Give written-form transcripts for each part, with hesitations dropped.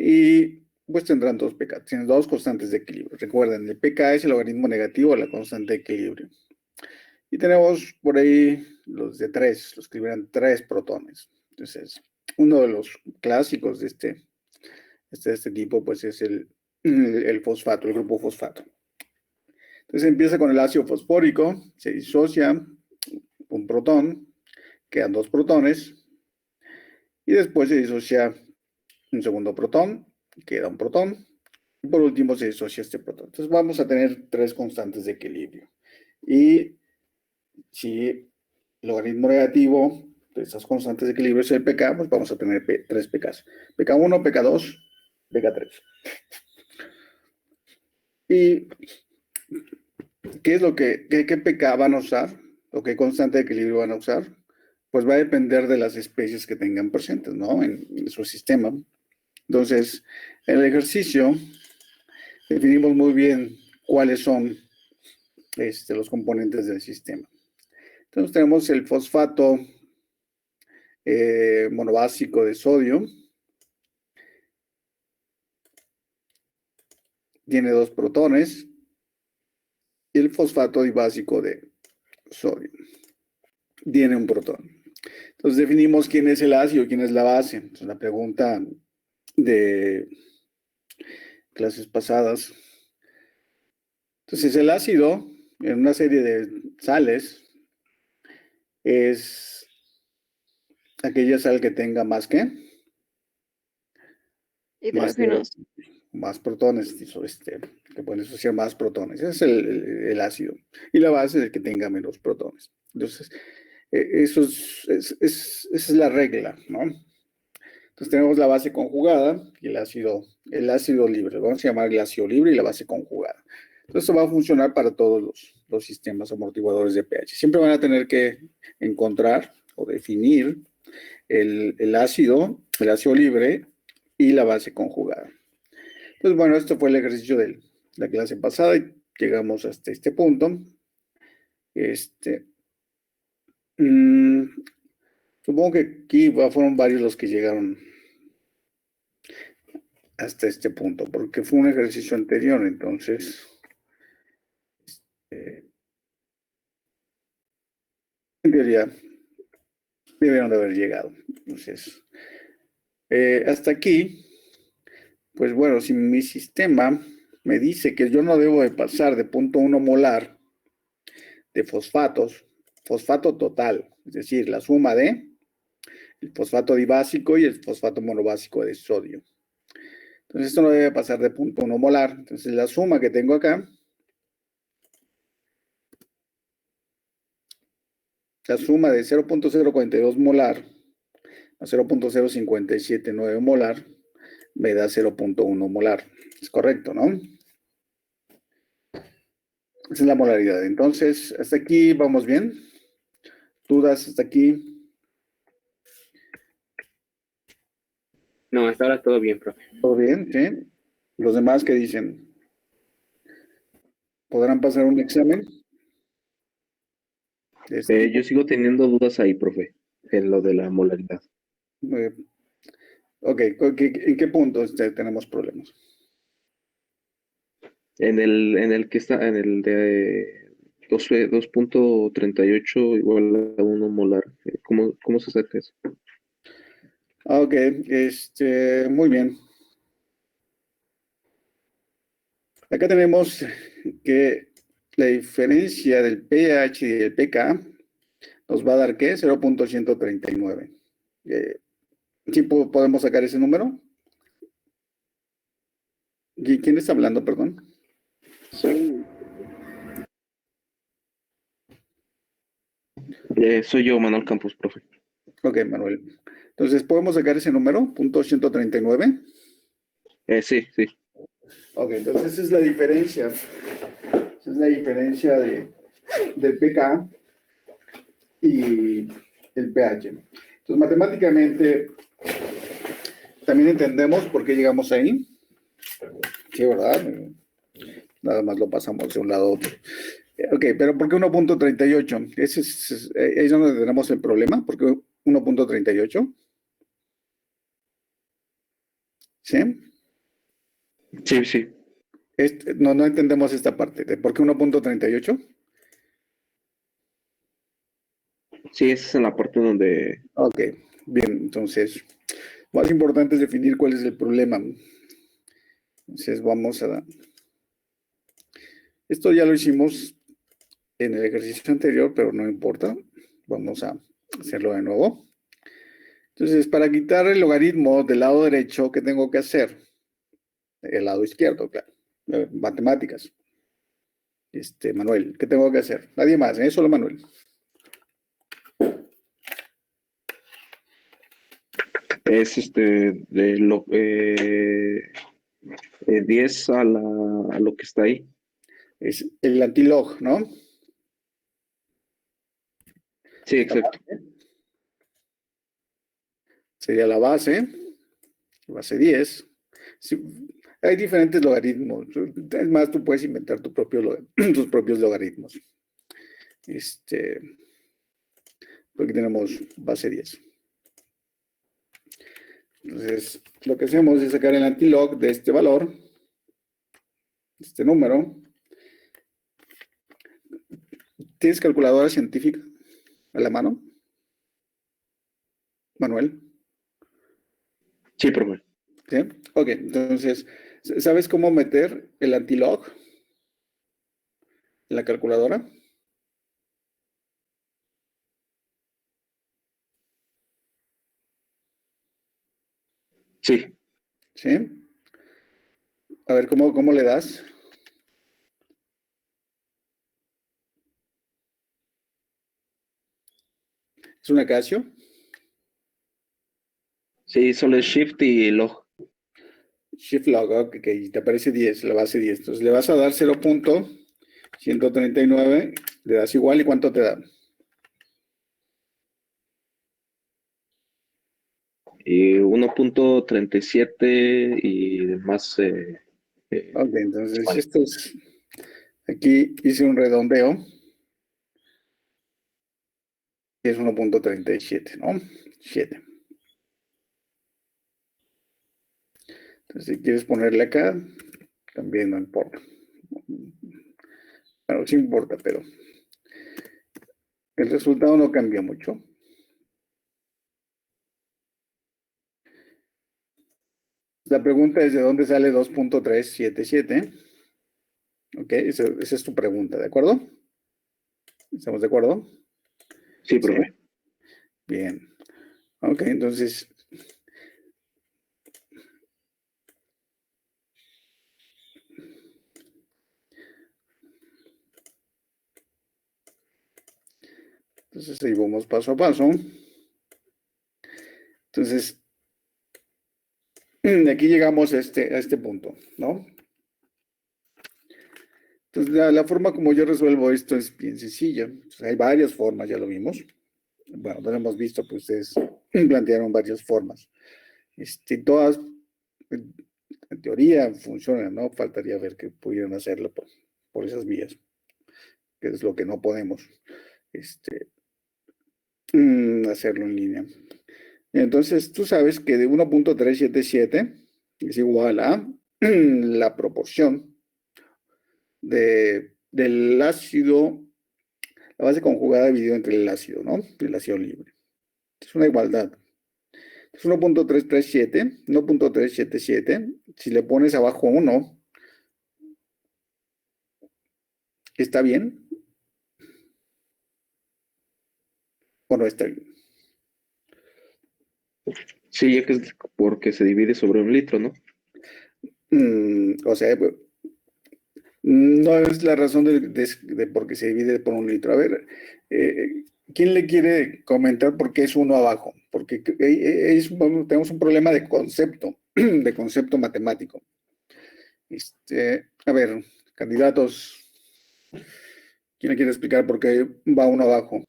Y pues tendrán dos pK, tienen dos constantes de equilibrio. Recuerden, el pK es el logaritmo negativo de la constante de equilibrio. Y tenemos por ahí los de 3, los que liberan 3 protones. Entonces, uno de los clásicos de este tipo, pues es el fosfato, el grupo fosfato. Entonces empieza con el ácido fosfórico, se disocia un protón, quedan 2 protones, y después se disocia un segundo protón, queda un protón, y por último se disocia este protón. Entonces vamos a tener 3 constantes de equilibrio. Y si el logaritmo negativo de estas constantes de equilibrio es el pK, pues vamos a tener 3 pKs. pK1, pK2, pK3. ¿Y qué es qué pK van a usar? ¿O qué constante de equilibrio van a usar? Pues va a depender de las especies que tengan presentes, ¿no? En su sistema. Entonces, en el ejercicio definimos muy bien cuáles son los componentes del sistema. Entonces tenemos el fosfato monobásico de sodio. Tiene 2 protones. Y el fosfato dibásico de sodio tiene un protón. Entonces definimos quién es el ácido y quién es la base. Entonces, la pregunta de clases pasadas. Entonces el ácido en una serie de sales es aquella sal que tenga más que hidrógenos. Más protones, que pueden asociar más protones. Ese es el ácido. Y la base es el que tenga menos protones. Entonces, esa es la regla, ¿no? Entonces tenemos la base conjugada y el ácido libre. Vamos a llamar el ácido libre y la base conjugada. Entonces esto va a funcionar para todos los sistemas amortiguadores de pH. Siempre van a tener que encontrar o definir el ácido libre y la base conjugada. Pues bueno, esto fue el ejercicio de la clase pasada y llegamos hasta este punto. Supongo que aquí fueron varios los que llegaron hasta este punto, porque fue un ejercicio anterior, entonces en teoría debieron de haber llegado. Entonces, hasta aquí, pues bueno, si mi sistema me dice que yo no debo de pasar de 0.1 molar de fosfato total, es decir, la suma de el fosfato dibásico y el fosfato monobásico de sodio. Entonces esto no debe pasar de 0.1 molar. Entonces la suma que tengo acá, la suma de 0.042 molar a 0.0579 molar, me da 0.1 molar. Es correcto, ¿no? Esa es la molaridad. Entonces, hasta aquí vamos bien. ¿Dudas hasta aquí? No, hasta ahora todo bien, profe. ¿Todo bien? ¿Sí? ¿Los demás qué dicen? ¿Podrán pasar un examen? Yo sigo teniendo dudas ahí, profe, en lo de la molaridad. Ok, ¿en qué punto tenemos problemas? En el que está, en el de 2.38 igual a 1 molar. ¿Cómo se saca eso? Ok, muy bien. Acá tenemos que la diferencia del pH y del pK nos va a dar, ¿qué? 0.139. ¿Sí podemos sacar ese número? ¿Quién está hablando, perdón? Soy yo, Manuel Campos, profe. Ok, Manuel. Entonces, ¿podemos sacar ese número? .139. Sí. Ok, entonces esa es la diferencia. Esa es la diferencia del pK y el pH. Entonces, matemáticamente, también entendemos por qué llegamos ahí. Sí, ¿verdad? Nada más lo pasamos de un lado a otro. Ok, pero ¿por qué 1.38? Ese es donde tenemos el problema. ¿Por qué 1.38? ¿Sí? Sí, sí. No entendemos esta parte. ¿De por qué 1.38? Sí, esa es en la parte donde... Ok, bien. Entonces, más importante es definir cuál es el problema. Entonces, vamos a... Esto ya lo hicimos en el ejercicio anterior, pero no importa. Vamos a hacerlo de nuevo. Entonces, para quitar el logaritmo del lado derecho, ¿qué tengo que hacer? El lado izquierdo, claro. Matemáticas. Manuel, ¿qué tengo que hacer? Nadie más, solo Manuel. Es de lo 10 a lo que está ahí. Es el antilog, ¿no? Sí, exacto. Sería la base 10. Sí, hay diferentes logaritmos. Es más, tú puedes inventar tus propios logaritmos. Porque tenemos base 10. Entonces, lo que hacemos es sacar el antilog de este valor, este número. ¿Tienes calculadora científica a la mano, Manuel? Sí, profe. ¿Sí? Ok, entonces, ¿sabes cómo meter el antilog en la calculadora? Sí. ¿Sí? A ver, ¿cómo le das? ¿Es una Casio? Sí, solo es Shift y log. Shift log, ok, te aparece 10, la base 10. Entonces le vas a dar 0.139, le das igual, ¿y cuánto te da? Y 1.37 y demás. Ok, entonces esto es, aquí hice un redondeo, y es 1.37, ¿no? 7. Entonces si quieres ponerle acá, también no importa. Bueno, sí importa, pero el resultado no cambia mucho. La pregunta es: ¿de dónde sale 2.377? Ok, esa es tu pregunta, ¿de acuerdo? ¿Estamos de acuerdo? Sí, Sí. profe. Bien. Ok, entonces, ahí vamos paso a paso. Entonces, de aquí llegamos a este punto, ¿no? Entonces, la forma como yo resuelvo esto es bien sencilla. Entonces, hay varias formas, ya lo vimos. Bueno, lo hemos visto, pues ustedes plantearon varias formas. Todas, en teoría, funcionan, ¿no? Faltaría ver que pudieran hacerlo por esas vías, que es lo que no podemos hacerlo en línea. Entonces, tú sabes que de 1.377 es igual a la proporción del ácido, la base conjugada dividido entre el ácido, ¿no? El ácido libre. Es una igualdad. Es 1.377, si le pones abajo 1, ¿está bien o no está bien? Sí, ya que es porque se divide sobre 1 litro, ¿no? O sea, no es la razón de por qué se divide por 1 litro. A ver, ¿quién le quiere comentar por qué es 1 abajo? Porque tenemos un problema de concepto, de concepto matemático. A ver, candidatos, ¿quién le quiere explicar por qué va 1 abajo?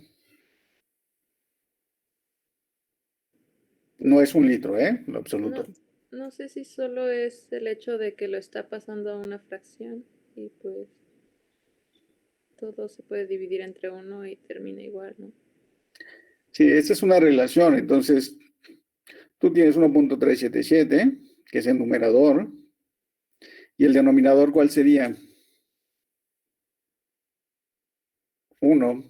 No es 1 litro, ¿eh? En lo absoluto. No sé si solo es el hecho de que lo está pasando a una fracción y pues todo se puede dividir entre 1 y termina igual, ¿no? Sí, esta es una relación. Entonces, tú tienes 1.377, que es el numerador. ¿Y el denominador cuál sería? 1. O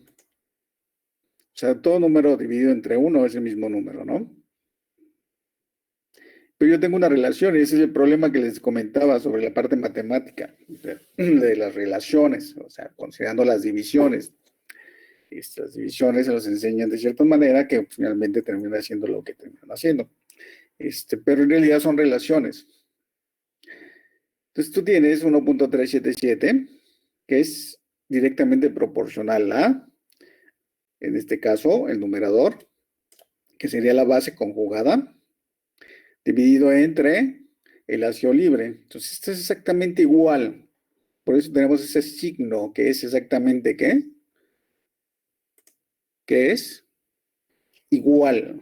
sea, todo número dividido entre 1 es el mismo número, ¿no? Pero yo tengo una relación y ese es el problema que les comentaba sobre la parte matemática de las relaciones, o sea, considerando las divisiones. Estas divisiones se los enseñan de cierta manera que finalmente terminan haciendo lo que terminan haciendo. Pero en realidad son relaciones. Entonces tú tienes 1.377, que es directamente proporcional a, en este caso, el numerador, que sería la base conjugada, dividido entre el ácido libre. Entonces esto es exactamente igual. Por eso tenemos ese signo, que es exactamente ¿qué? Que es igual.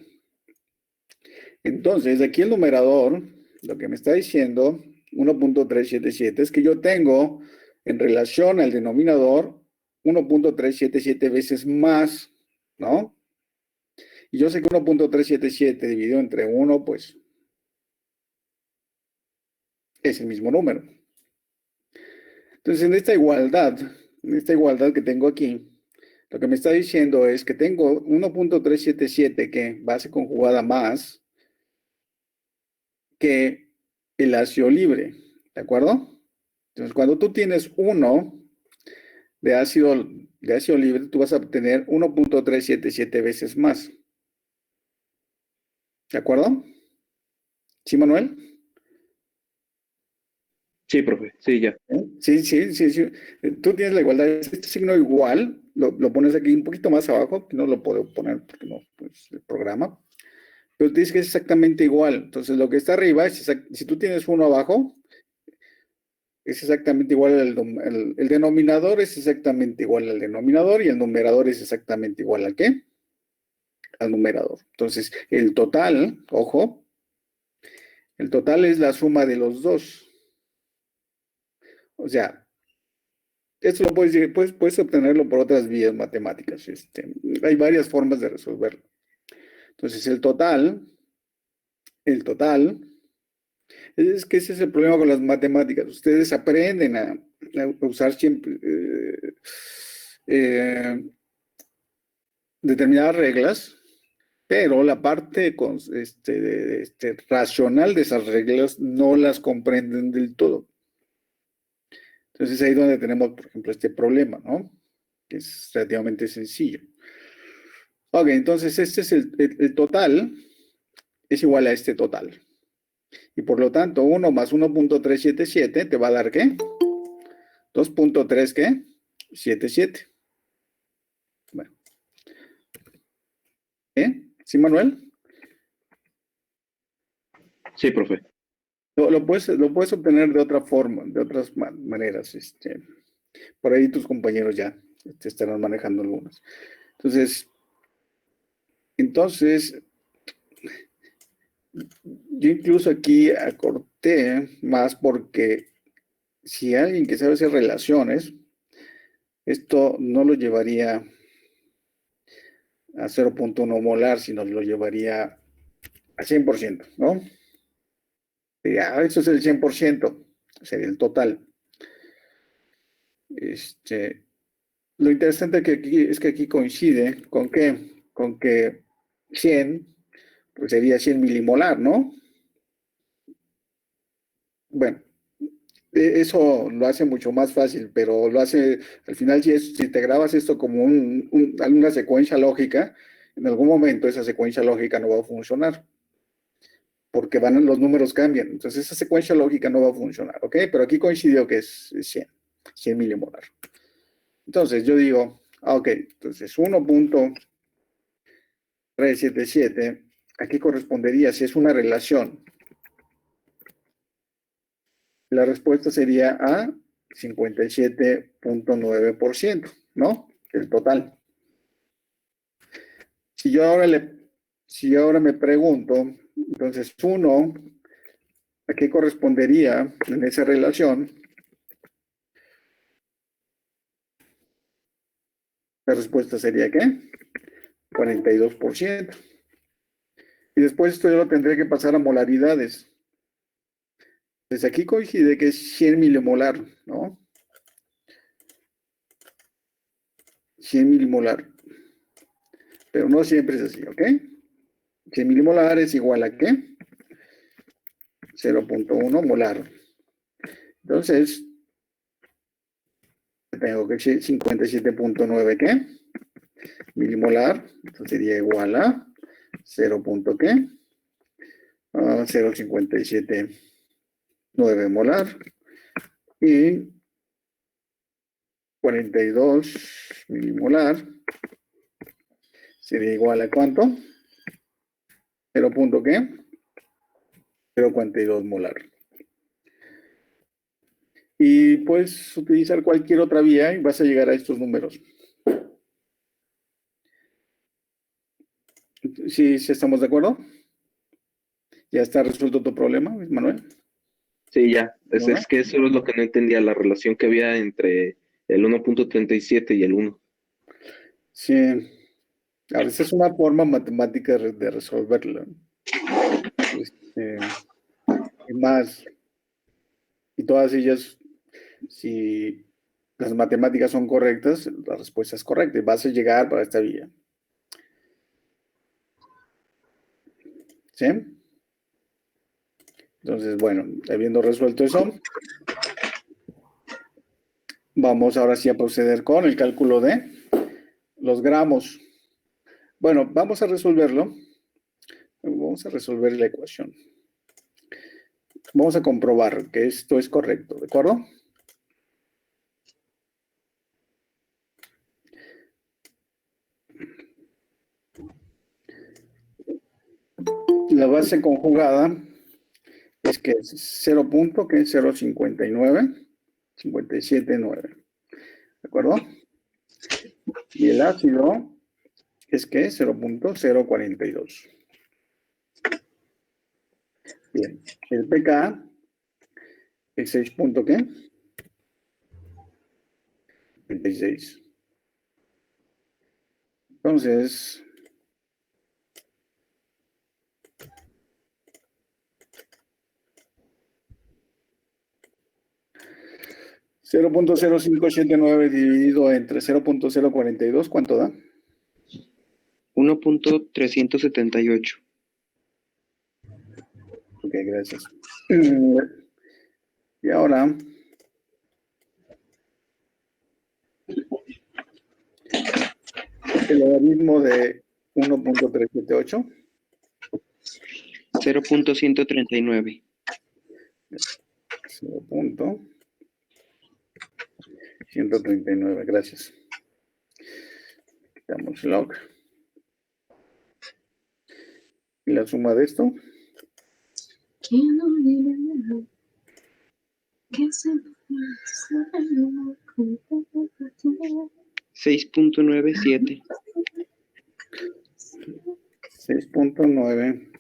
Entonces, aquí el numerador, lo que me está diciendo, 1.377, es que yo tengo en relación al denominador 1.377 veces más, ¿no? Y yo sé que 1.377 dividido entre 1, pues, es el mismo número. Entonces, en esta igualdad que tengo aquí, lo que me está diciendo es que tengo 1.377 que base conjugada más que el ácido libre, ¿de acuerdo? Entonces, cuando tú tienes 1 de ácido libre, tú vas a obtener 1.377 veces más. ¿De acuerdo? ¿Sí, Manuel? Sí, profe, sí, ya. Sí. Tú tienes la igualdad, este signo igual, lo pones aquí un poquito más abajo, que no lo puedo poner porque no, pues, el programa. Pero te dice que es exactamente igual. Entonces, lo que está arriba, si tú tienes 1 abajo, es exactamente igual el denominador es exactamente igual al denominador y el numerador es exactamente igual ¿a qué? Al numerador. Entonces, el total, ojo, el total es la suma de los dos. O sea, esto lo puedes obtenerlo por otras vías matemáticas. Hay varias formas de resolverlo. Entonces, el total, es que ese es el problema con las matemáticas. Ustedes aprenden a usar siempre determinadas reglas, pero la parte racional de esas reglas no las comprenden del todo. Entonces ahí es donde tenemos, por ejemplo, este problema, ¿no? Que es relativamente sencillo. Ok, entonces este es el total, es igual a este total. Y por lo tanto, 1 más 1.377 te va a dar ¿qué? 2.3 ¿qué? 77. Bueno. ¿Sí, Manuel? Sí, profe. Lo puedes obtener de otra forma, de otras maneras. Por ahí tus compañeros ya estarán manejando algunos. Entonces, yo incluso aquí acorté más porque si alguien que sabe hacer relaciones, esto no lo llevaría a 0.1 molar, sino lo llevaría a 100%, ¿no? Eso es el 100%, sería el total. Lo interesante es que aquí coincide con que 100, pues sería 100 milimolar, ¿no? Bueno, eso lo hace mucho más fácil, pero lo hace, al final, si te grabas esto como una secuencia lógica, en algún momento esa secuencia lógica no va a funcionar, porque los números cambian. Entonces esa secuencia lógica no va a funcionar, ¿ok? Pero aquí coincidió que es 100 milimolar. Entonces yo digo, ok, entonces 1.377, aquí correspondería, si es una relación, la respuesta sería a 57.9%, ¿no? El total. Si yo ahora me pregunto, entonces 1, ¿a qué correspondería en esa relación? La respuesta sería ¿qué? 42%. Y después esto yo lo tendría que pasar a molaridades. Entonces aquí coincide que es 100 milimolar, ¿no? 100 milimolar. Pero no siempre es así, ¿ok? 100 milimolar es igual a ¿qué? 0.1 molar. Entonces, tengo que 57.9 ¿qué? Milimolar. Entonces sería igual a 0. ¿Qué? 0.579 molar. Y 42 milimolar sería igual a ¿cuánto? 0. ¿Qué? 0.42 molar. Y puedes utilizar cualquier otra vía y vas a llegar a estos números. ¿Sí estamos de acuerdo? ¿Ya está resuelto tu problema, Manuel? Sí, ya. ¿No? Es que eso es lo que no entendía, la relación que había entre el 1.37 y el 1. Sí. Ahora, esa es una forma matemática de resolverlo. Y más, y todas ellas, si las matemáticas son correctas, la respuesta es correcta y vas a llegar para esta vía. ¿Sí? Entonces, bueno, habiendo resuelto eso, vamos ahora sí a proceder con el cálculo de los gramos. Bueno, vamos a resolverlo. Vamos a resolver la ecuación. Vamos a comprobar que esto es correcto, ¿de acuerdo? La base conjugada es que es 0. Que es 0.59, 57.9. ¿De acuerdo? Y el ácido es que es 0.042. Bien. El pK es 6. ¿Qué? 36. Entonces, cero punto cero cinco siete nueve dividido entre 0.042, ¿cuánto da? 1.378. Ok, gracias. Y ahora, el logaritmo de 1.378. 0.139. 0.139, gracias. Quitamos log. Y la suma de esto, 6.97. 6.9.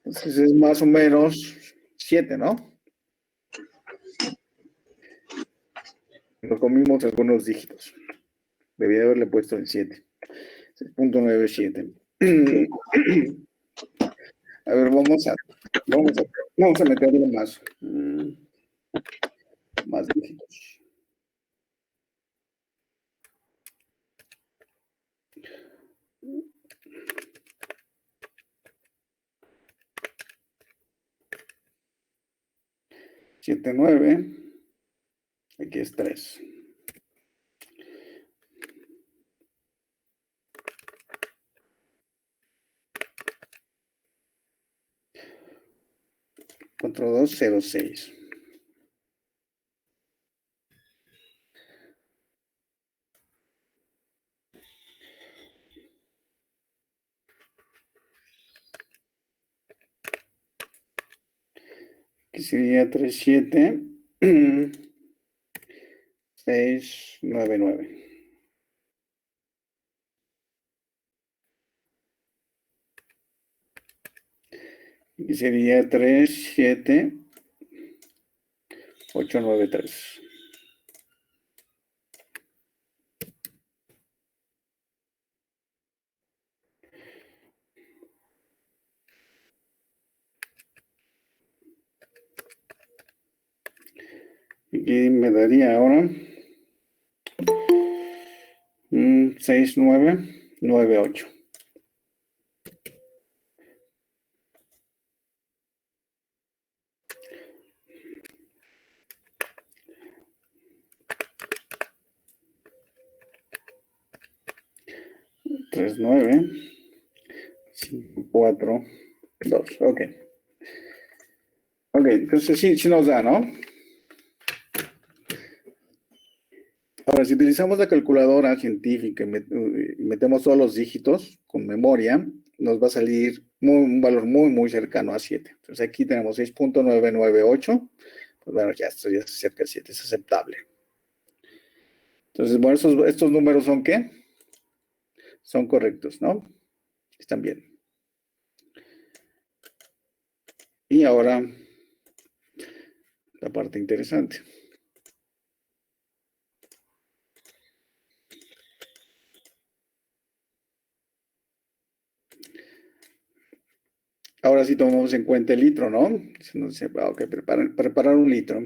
Entonces es más o menos 7, ¿no? Nos comimos algunos dígitos. Debí haberle puesto el 7. 6.97. A ver, vamos a meterle más dígitos. Siete, 9. Aquí es 3. Cuatro, 2, 0, 6. Aquí sería 3, 7. 6, 9, 9. Aquí sería 3, 7, 8, 9, 3. Aquí me daría ahora 6998. Tres, 9, 5, 4, 2. Ok. Ok, entonces sí nos da, ¿no? Ahora, si utilizamos la calculadora científica y metemos todos los dígitos con memoria, nos va a salir un valor muy cercano a 7. Entonces aquí tenemos 6.998. Pues bueno, ya esto ya se acerca a 7, es aceptable. Entonces, bueno, estos números son ¿qué? Son correctos, ¿no? Están bien. Y ahora, la parte interesante. Ahora sí tomamos en cuenta el litro, ¿no? Ok, preparar un litro.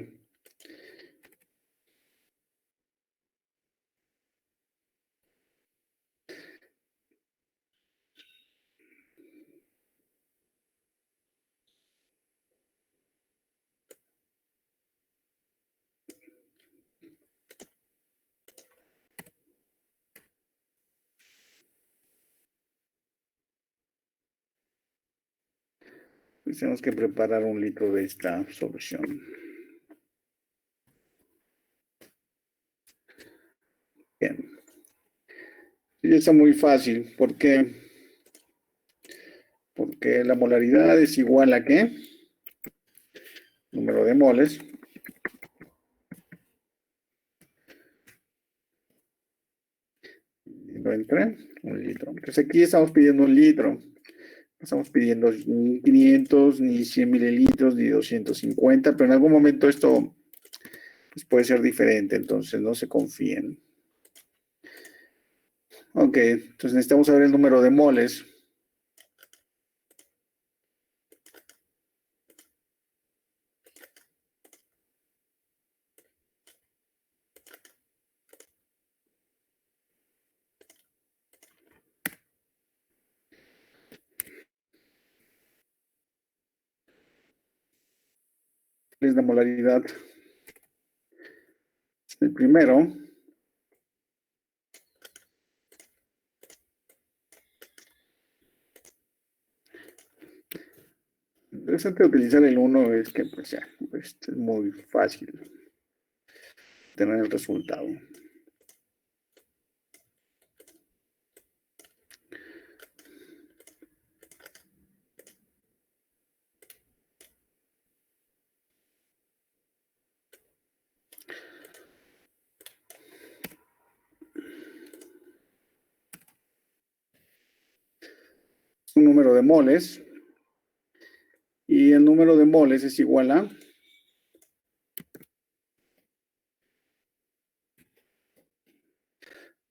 Pues tenemos que preparar un litro de esta solución. Bien. Y está muy fácil. ¿Por qué? Porque la molaridad es igual a ¿qué? Número de moles. Entre un litro. Entonces aquí estamos pidiendo un litro. No estamos pidiendo ni 500, ni 100 mililitros, ni 250, pero en algún momento esto pues, puede ser diferente, entonces no se confíen. Ok, entonces necesitamos saber el número de moles. Es la molaridad. El primero. Lo interesante de utilizar el 1 es que pues ya, pues, es muy fácil tener el resultado. Un número de moles. Y el número de moles es igual a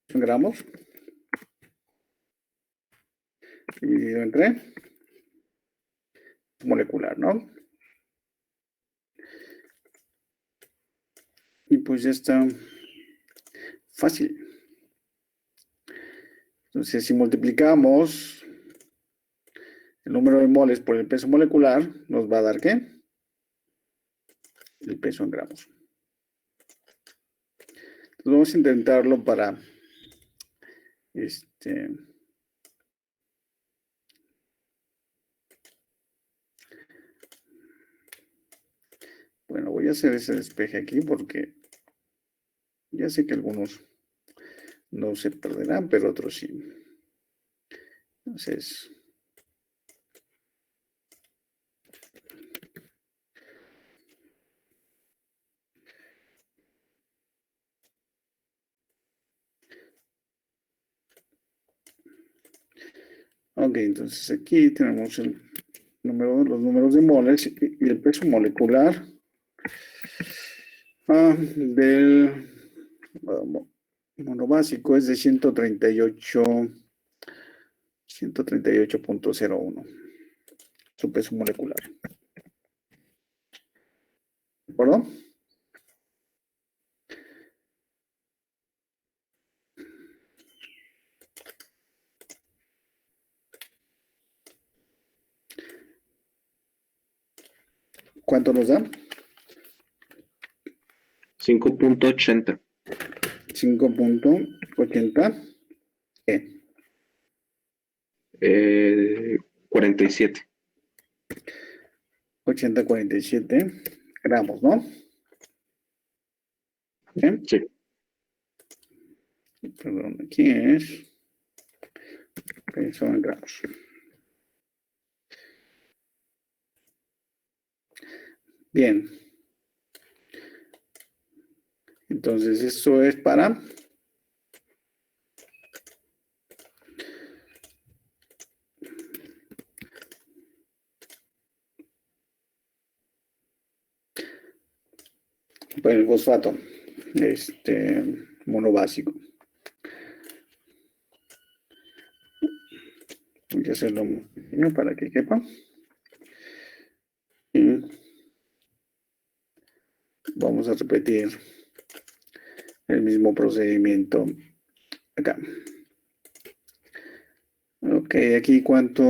gramos dividido entre molecular, ¿no? Y pues ya está fácil. Entonces, si multiplicamos el número de moles por el peso molecular, nos va a dar ¿qué? El peso en gramos. Entonces, vamos a intentarlo para bueno, voy a hacer ese despeje aquí porque ya sé que algunos no se perderán, pero otros sí. Entonces, ok, entonces aquí tenemos los números de moles y el peso molecular del monobásico es de 138.01, su peso molecular. ¿De acuerdo? ¿Cuánto nos da? 5.80. 5.80. ¿Qué? 47. 80,47 gramos, ¿no? ¿Bien? Sí. Perdón, aquí es peso en gramos. Bien. Entonces, eso es para... para el fosfato, monobásico. Voy a hacerlo muy pequeño para que quepa. Y vamos a repetir el mismo procedimiento acá. Ok, aquí cuánto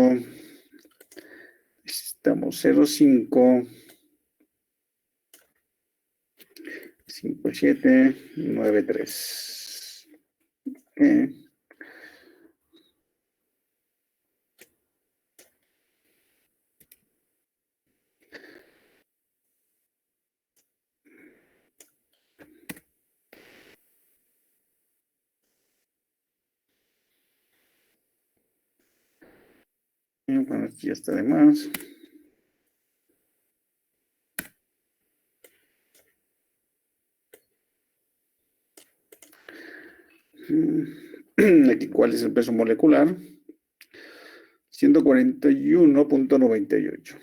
estamos, 0,5, 5,7, 9,3. Ok. Bueno, aquí ya está de más. Aquí, ¿cuál es el peso molecular? 141,98.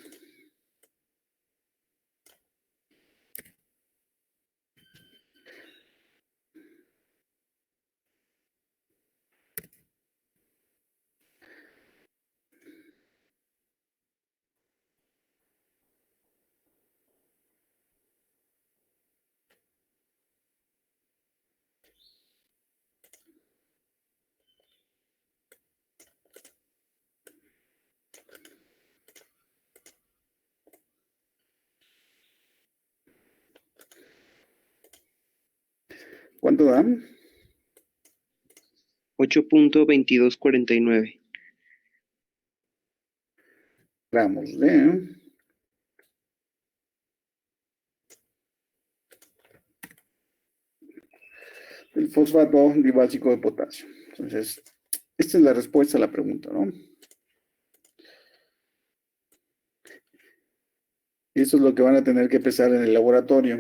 ¿Cuánto da? 8.2249. Gramos de el fosfato dibásico de potasio. Entonces, esta es la respuesta a la pregunta, ¿no? Y eso es lo que van a tener que pesar en el laboratorio.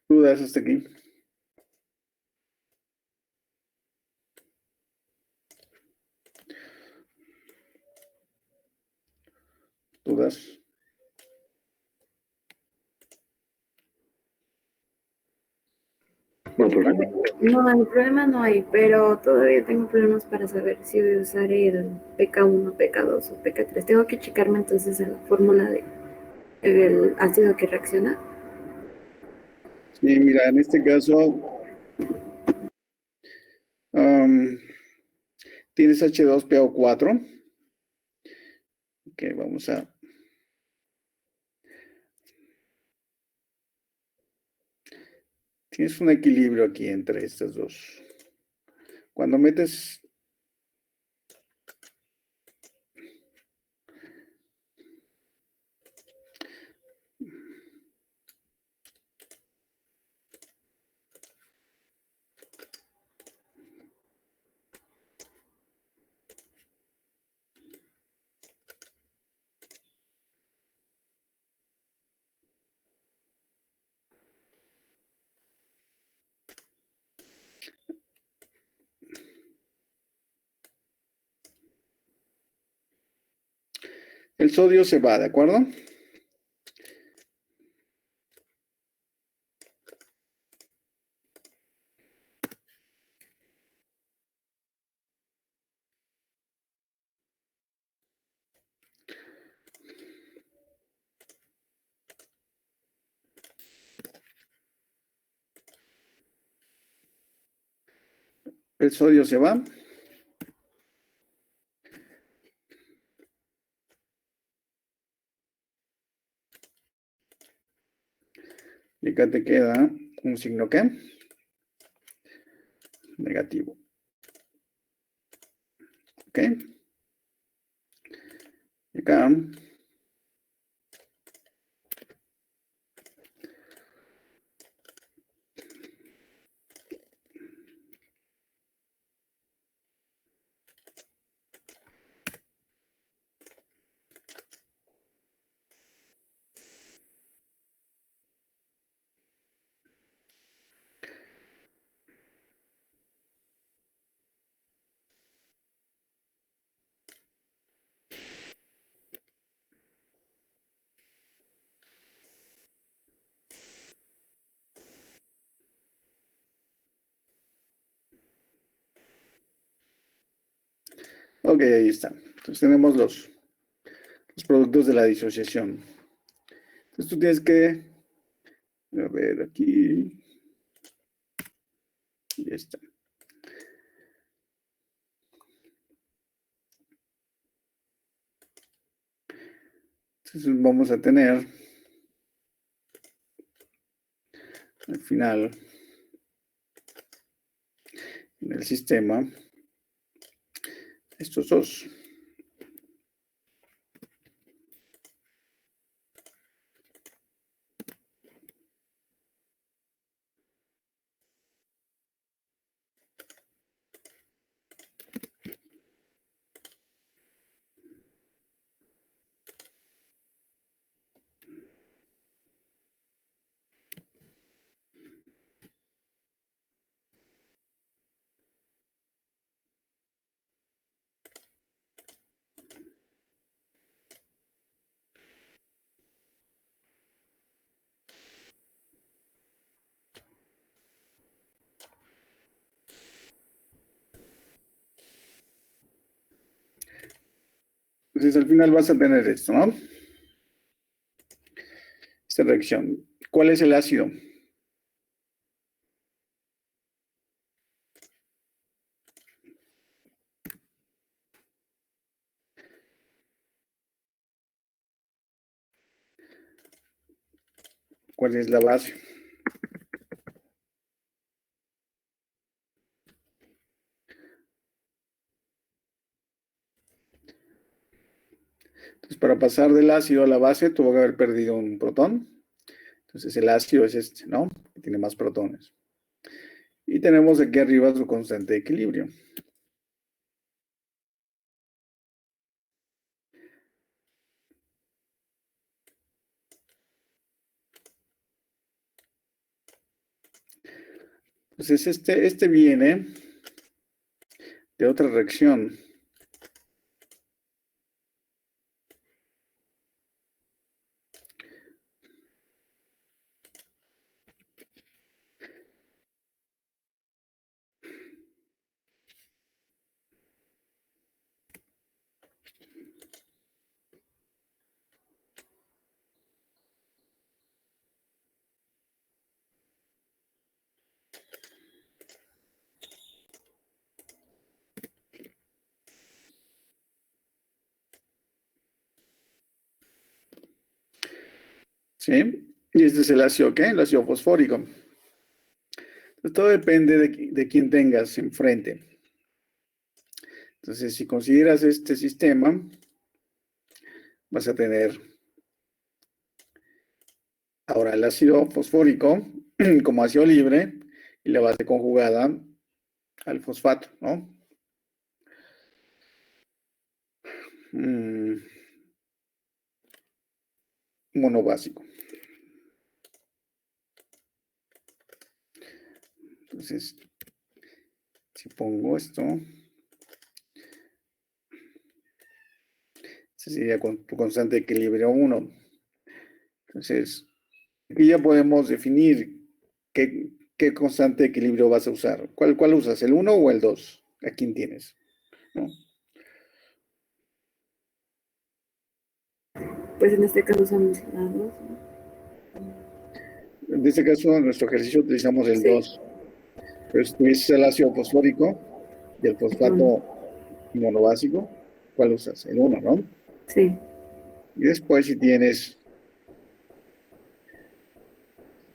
¿Dudas hasta aquí? ¿Dudas? No, profe. No, el problema no hay, pero todavía tengo problemas para saber si voy a usar el PK1, PK2 o PK3. Tengo que checarme entonces en la fórmula del ácido que reacciona. Sí, mira, en este caso, tienes H2PO4. Ok, vamos a... Tienes un equilibrio aquí entre estas dos. Cuando metes... El sodio se va, ¿de acuerdo? El sodio se va. Y acá te queda un signo ¿qué? Negativo. ¿Ok? Y acá ok, ahí está. Entonces tenemos los productos de la disociación. Entonces tú tienes que, a ver, aquí, y ya está. Entonces vamos a tener, al final, en el sistema, estos dos. Entonces al final vas a tener esto, ¿no? Esta reacción. ¿Cuál es el ácido? ¿Cuál es la base? Entonces, para pasar del ácido a la base, tuvo que haber perdido un protón. Entonces, el ácido es este, ¿no? Que tiene más protones. Y tenemos aquí arriba su constante de equilibrio. Entonces, este viene de otra reacción. ¿Sí? Y este es el ácido, ¿qué? El ácido fosfórico. Entonces, todo depende de quién tengas enfrente. Entonces, si consideras este sistema, vas a tener ahora el ácido fosfórico como ácido libre y la base conjugada al fosfato, ¿no? Monobásico. Entonces, si pongo esto, ese sería con tu constante de equilibrio 1. Entonces, aquí ya podemos definir qué constante de equilibrio vas a usar. ¿Cuál usas? ¿El 1 o el 2? ¿A quién tienes? ¿No? Pues en este caso usamos la 2, ¿no? En este caso, en nuestro ejercicio utilizamos el Sí. 2. Pero si tuvieses el ácido fosfórico, Y el fosfato monobásico, ¿cuál usas? El 1, ¿no? Sí. Y después si tienes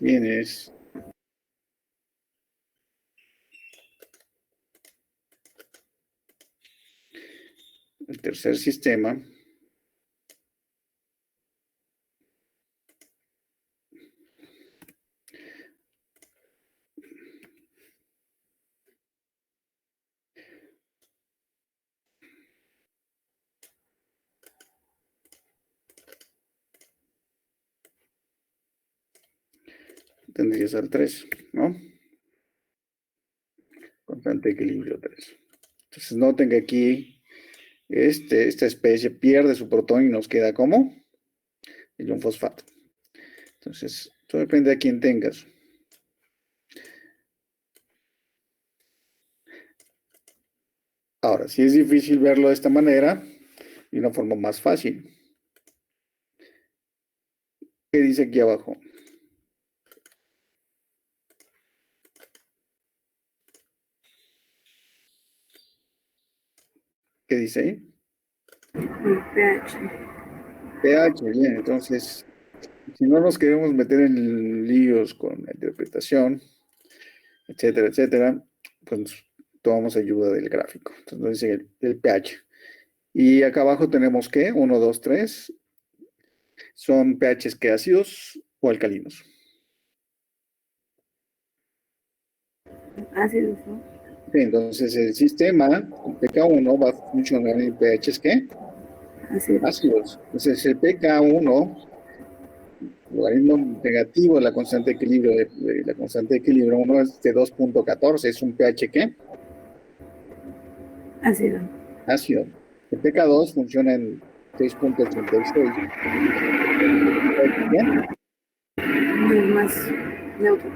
el tercer sistema, tendrías al 3, ¿no? Constante de equilibrio 3. Entonces noten que aquí esta especie pierde su protón y nos queda como el un fosfato. Entonces, todo depende de quién tengas. Ahora, si es difícil verlo de esta manera, y una forma más fácil. ¿Qué dice aquí abajo? ¿Qué dice ahí? El pH. pH, bien, entonces, si no nos queremos meter en líos con la interpretación, etcétera, etcétera, pues tomamos ayuda del gráfico. Entonces nos dice el pH. Y acá abajo tenemos que 1, 2, 3, son pHs que ácidos o alcalinos. Ácidos, ¿no? Sí, entonces el sistema, el pK1 va a funcionar en pHs que Ácidos. ácidos. Entonces el pK1, logaritmo negativo de la constante de equilibrio, de la constante de equilibrio 1 es de 2.14, es un pH ¿qué? Ácido. Ácido. El pK2 funciona en 6.86. Bien, Es más neutro.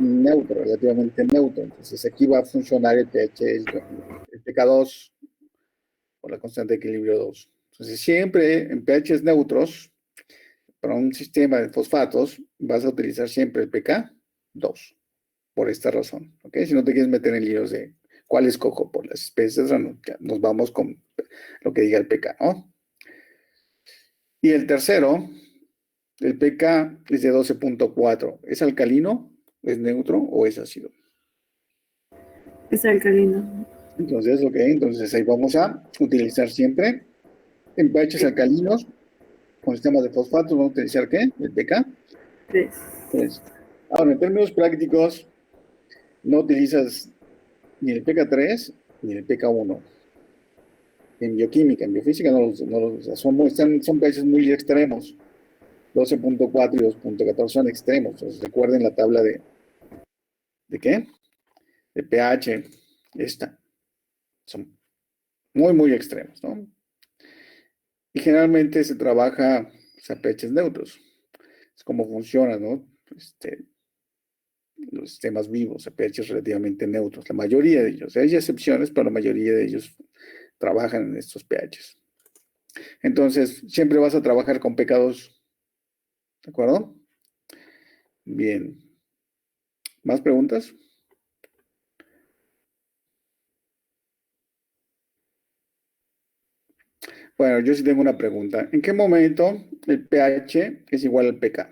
neutro, relativamente neutro. Entonces aquí va a funcionar el pH, el pK2 o la constante de equilibrio 2. Entonces siempre en pHs neutros, para un sistema de fosfatos, vas a utilizar siempre el pK2, por esta razón. ¿Ok? Si no te quieres meter en líos de cuál escojo por las especies, nos vamos con lo que diga el pK, ¿no? Y el tercero, el pK es de 12.4. ¿Es alcalino, es neutro o es ácido? Es alcalino. Entonces, ok, entonces ahí vamos a utilizar siempre en pHs alcalinos con sistemas de fosfatos, vamos a utilizar ¿qué? El pK 3. 3. Ahora, en términos prácticos, no utilizas ni el pK3 ni el pK1. En bioquímica, en biofísica no los usas. Son pHs muy extremos. 12.4 y 2.14 son extremos. Entonces, recuerden la tabla ¿de qué? De pH. Esta. Son muy, muy extremos, ¿no? Y generalmente se trabaja a pHs neutros. Es como funciona, ¿no? Los sistemas vivos, a pHs relativamente neutros. La mayoría de ellos. Hay excepciones, pero la mayoría de ellos trabajan en estos pHs. Entonces, siempre vas a trabajar con pK2. ¿De acuerdo? Bien. ¿Más preguntas? Bueno, yo sí tengo una pregunta. ¿En qué momento el pH es igual al pK?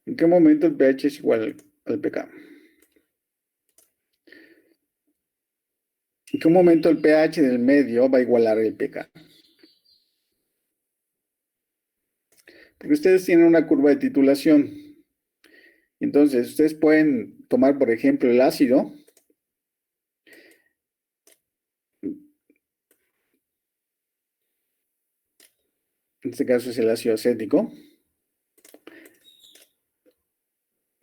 ¿En qué momento el pH es igual al pK? ¿En qué momento el pH del medio va a igualar el pK? Porque ustedes tienen una curva de titulación. Entonces, ustedes pueden tomar, por ejemplo, el ácido. En este caso es el ácido acético.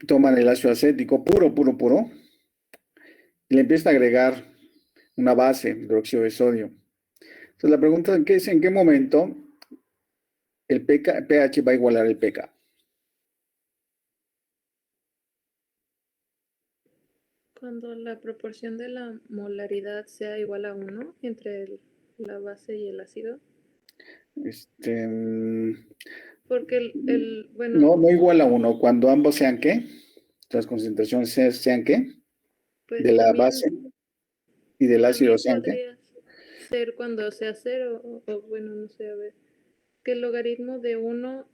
Toman el ácido acético puro, puro, puro. Y le empiezan a agregar una base, hidróxido de sodio. Entonces, la pregunta es, ¿en qué momento el pH va a igualar el pK. Cuando la proporción de la molaridad sea igual a 1 entre la base y el ácido. Porque bueno, no igual a 1. Cuando ambos sean ¿qué? Las concentraciones sean ¿qué? pues De la también, base y del ácido sean ¿qué? podría ser cuando sea 0, o bueno, no sé, a ver, que el logaritmo de 1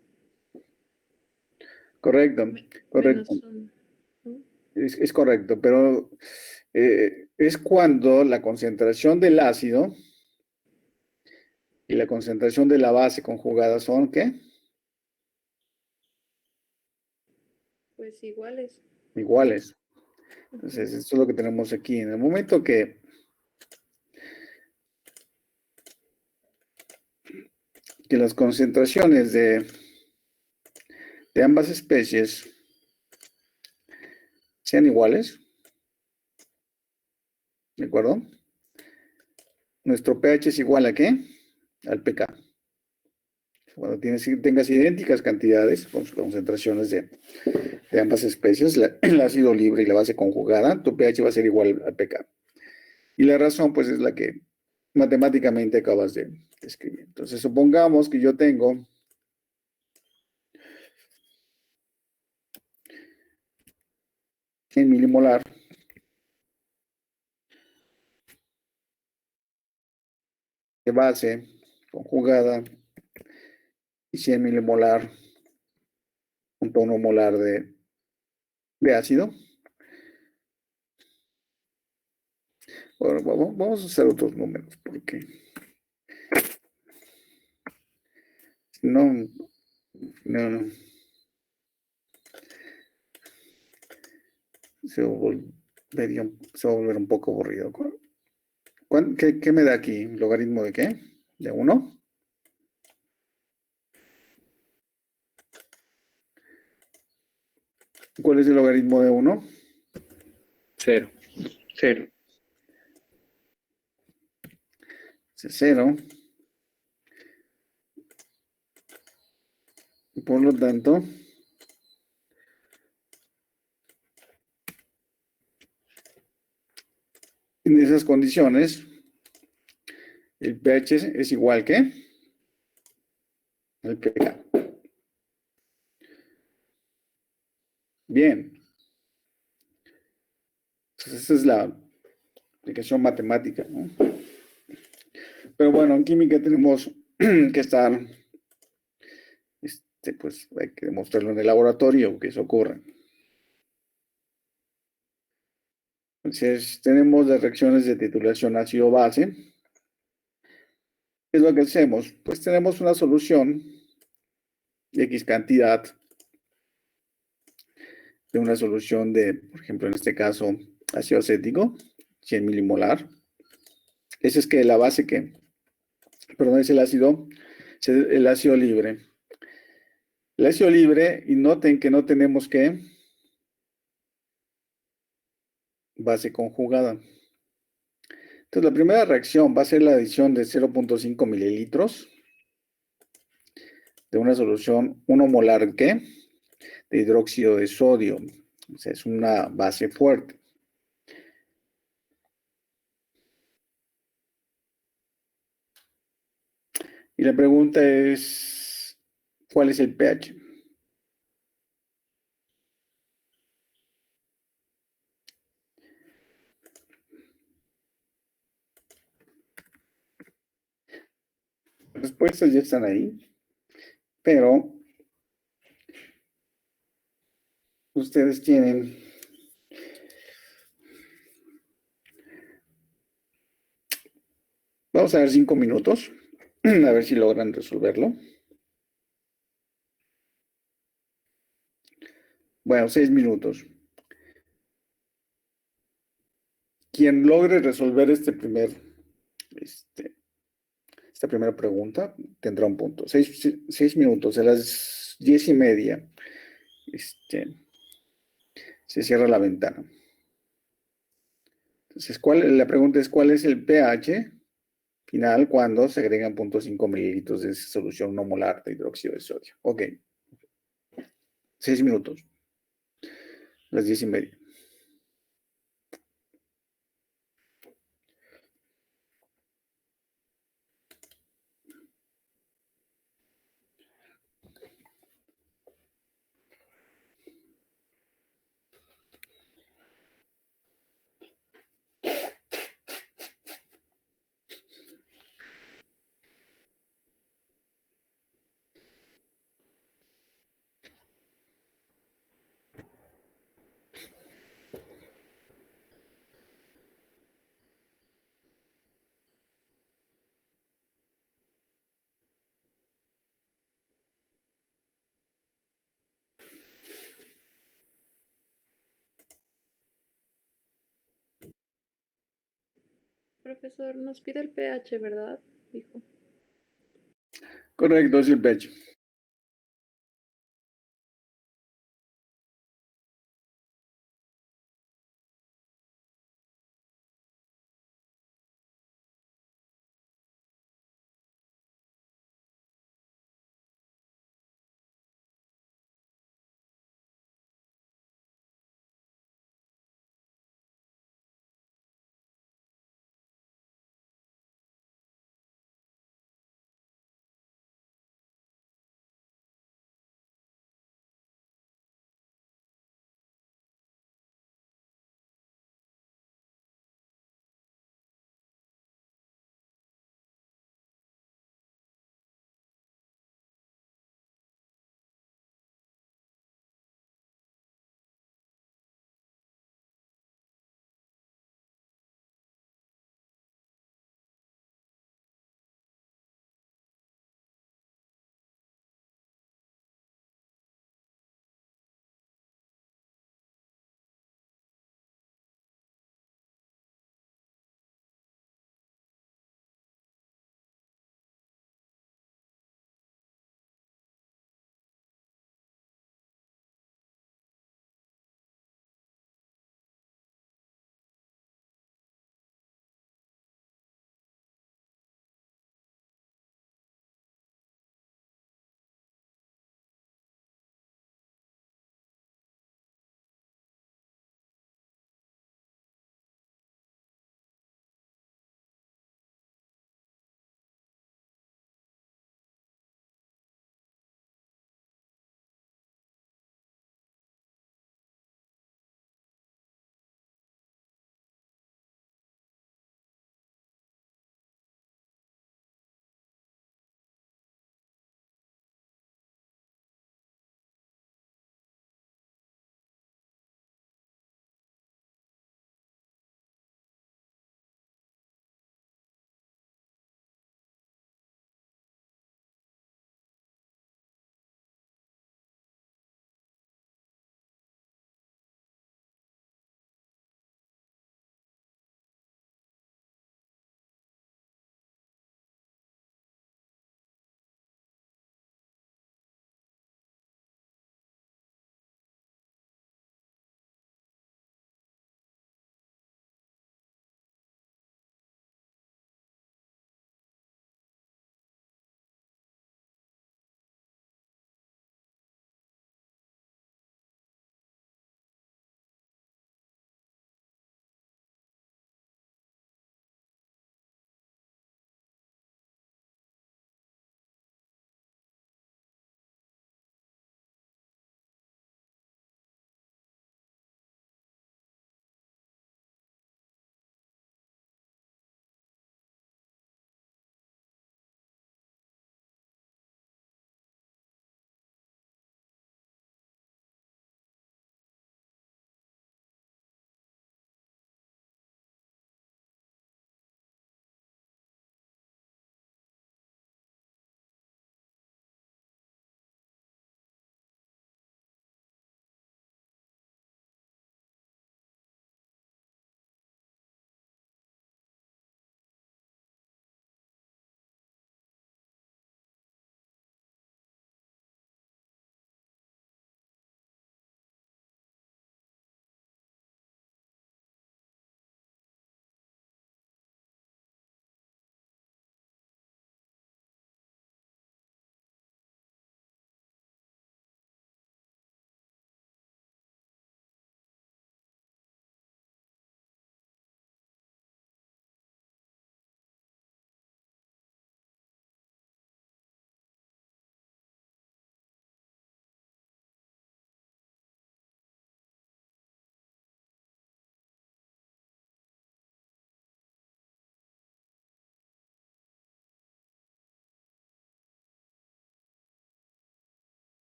Correcto, correcto. menos 1, ¿no? Es correcto, pero es cuando la concentración del ácido y la concentración de la base conjugada son ¿qué? Pues iguales. Iguales. Entonces, esto es lo que tenemos aquí. En el momento que las concentraciones de ambas especies sean iguales, ¿de acuerdo? Nuestro pH es igual a ¿qué? Al pK. Cuando tengas idénticas cantidades, con concentraciones de ambas especies, el ácido libre y la base conjugada, tu pH va a ser igual al pK. Y la razón, pues, es la que matemáticamente acabas de escribir. Entonces, supongamos que yo tengo en milimolar de base conjugada y 100 milimolar, 1 molar de ácido. Bueno, vamos a hacer otros números, porque si no, no, se va a volver un poco aburrido. ¿Qué me da aquí? ¿Logaritmo de qué? ¿De 1? ¿Cuál es el logaritmo de 1? 0. 0. Es 0. Y por lo tanto, en esas condiciones, el pH es igual que el pK. Bien. Entonces, esa es la aplicación matemática, ¿no? Pero bueno, en química tenemos que estar, pues hay que demostrarlo en el laboratorio que eso ocurre. Entonces, tenemos las reacciones de titulación ácido-base. ¿Qué es lo que hacemos? Pues tenemos una solución de X cantidad de una solución de, por ejemplo, en este caso, ácido acético, 100 milimolar. Ese es que la base que, perdón, es el ácido libre. El ácido libre, y noten que no tenemos que base conjugada. Entonces, la primera reacción va a ser la adición de 0.5 mililitros de una solución 1 molar ¿qué? De hidróxido de sodio. O sea, es una base fuerte. Y la pregunta es, ¿cuál es el pH? Las respuestas ya están ahí, pero ustedes tienen vamos a ver 5 minutos, a ver si logran resolverlo. Bueno, 6 minutos. Quien logre resolver esta primera pregunta tendrá un punto. 6 minutos, a las 10:30 se cierra la ventana. Entonces, la pregunta es, ¿cuál es el pH final cuando se agregan 0.5 mililitros de solución no molar de hidróxido de sodio. Ok. 6 minutos. Las 10:30. Profesor, nos pide el pH, ¿verdad? Dijo. Correcto, es el pH.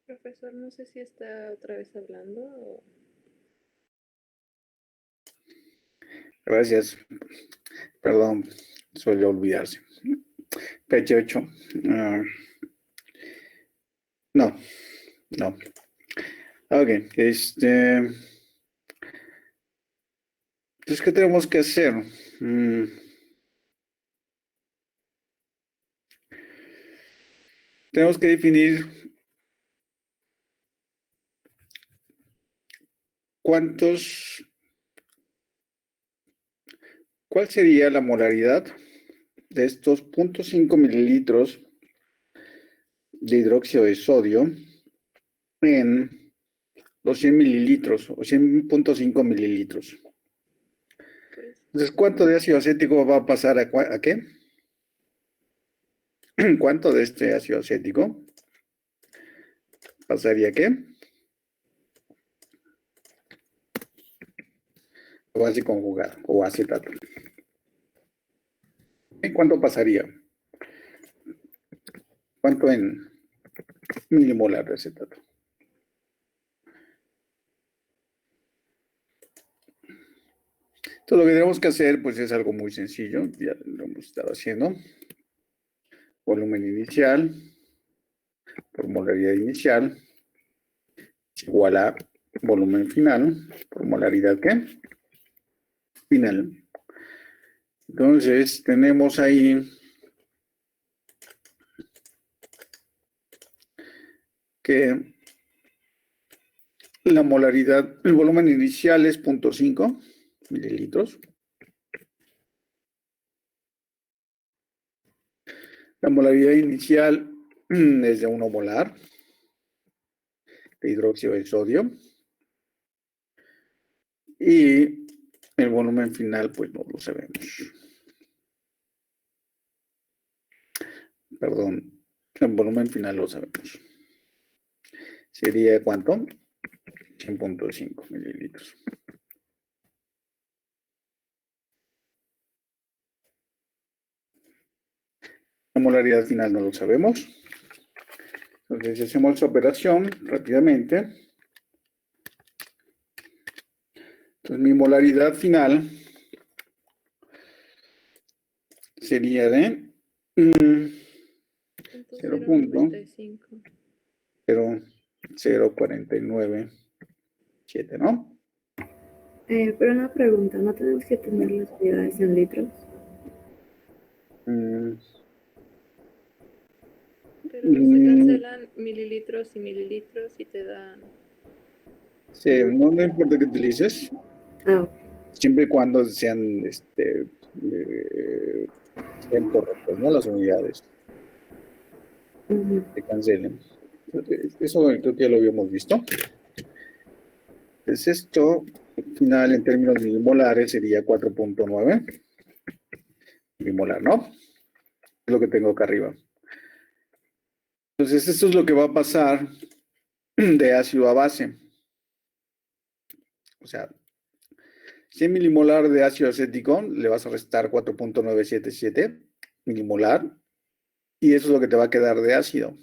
Profesor, no sé si está otra vez hablando o... Gracias. Perdón, suele olvidarse. ph 8. No, no. Ok, entonces, ¿qué tenemos que hacer? Tenemos que definir ¿cuál sería la molaridad de estos 0.5 mililitros de hidróxido de sodio en los 100 mililitros o 100.5 mililitros? Pues, Entonces, ¿cuánto de ácido acético va a pasar a qué? ¿Cuánto de este ácido acético pasaría a qué? O base conjugada o acetato. ¿Y cuánto pasaría? ¿Cuánto en milimolar de acetato? Entonces, lo que tenemos que hacer, pues, es algo muy sencillo. Ya lo hemos estado haciendo. Volumen inicial por molaridad inicial es igual a volumen final por molaridad, ¿qué? Final. Entonces, tenemos ahí que la molaridad, el volumen inicial es 0.5 mililitros. La molaridad inicial es de 1 molar de hidróxido de sodio. Y el volumen final, pues no lo sabemos. Perdón, el volumen final lo sabemos. ¿Sería cuánto? 100.5 mililitros. La molaridad final no lo sabemos. Entonces, si hacemos esta operación rápidamente. Entonces, mi molaridad final sería de 0.095. 0.049.7, ¿no? Pero una pregunta, ¿no tenemos que tener las unidades en litros? Pero se cancelan mililitros y mililitros y te dan... Sí, no importa que utilices, Ah, siempre y cuando sean estén correctas, ¿no? Las unidades ujú. se cancelen. Eso creo que ya lo habíamos visto. Entonces, esto final en términos milimolares sería 4.9 milimolar, ¿no? Es lo que tengo acá arriba. Entonces, esto es lo que va a pasar de ácido a base. O sea, 100 milimolar de ácido acético le vas a restar 4.977 milimolar y eso es lo que te va a quedar de ácido.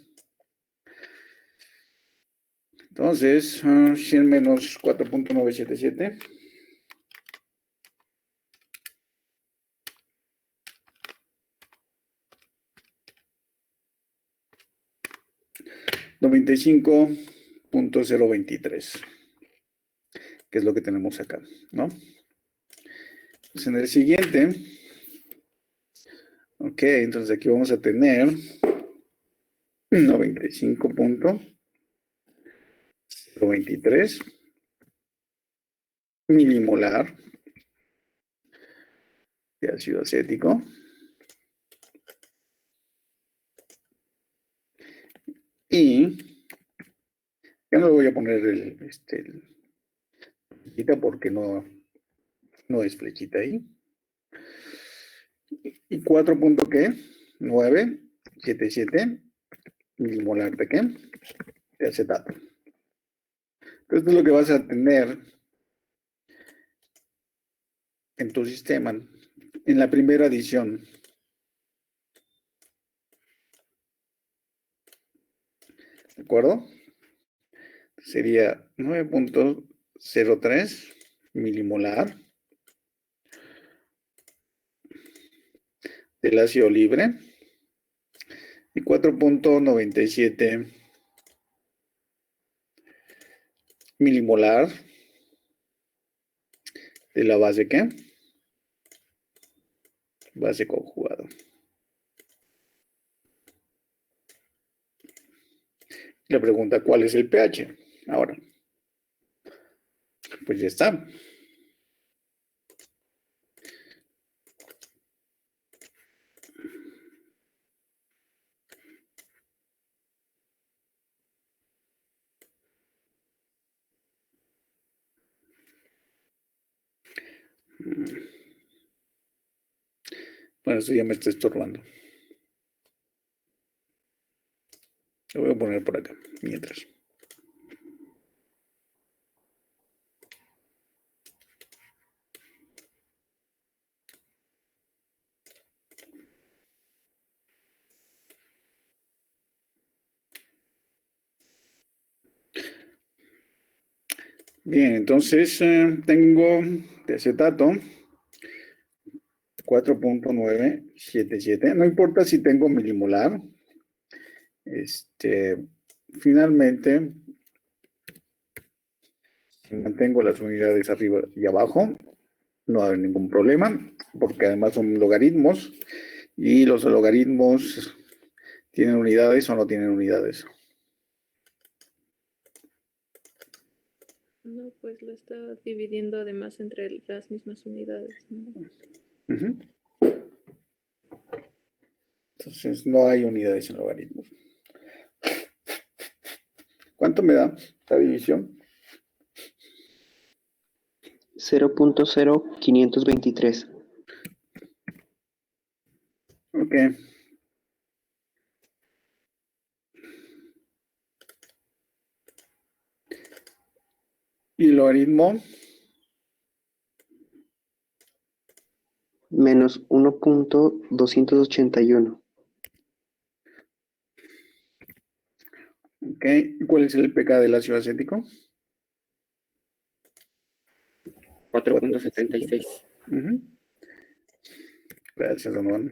Entonces, 100 menos 4.977. $95.023, que es lo que tenemos acá, ¿no? Pues en el siguiente, ok, entonces aquí vamos a tener 95.023 milimolar de ácido acético. Y ya no le voy a poner flechita porque no es flechita ahí. Y 4.977 milimolar de qué? De acetato. Esto es lo que vas a tener en tu sistema en la primera adición. ¿De acuerdo? sería 9.03 milimolar del ácido libre y 4.97 milimolar de la base ¿qué? Base conjugada. La pregunta, ¿cuál es el pH? Ahora, pues ya está. Bueno, eso ya me está estorbando. Lo voy a poner por acá, mientras. Bien, entonces tengo de acetato 4.977. No importa si tengo milimolar. Finalmente, si mantengo las unidades arriba y abajo, no hay ningún problema, porque además son logaritmos y los logaritmos tienen unidades o no tienen unidades. No, pues lo está dividiendo además entre las mismas unidades, ¿no? Ujú. Entonces no hay unidades en logaritmos. ¿Cuánto me da esta división? 0.0523. Ok. Y el logaritmo, Menos 1.281. ok. ¿Y cuál es el pK del ácido acético? 4.76. Ujú. Gracias, Donovan.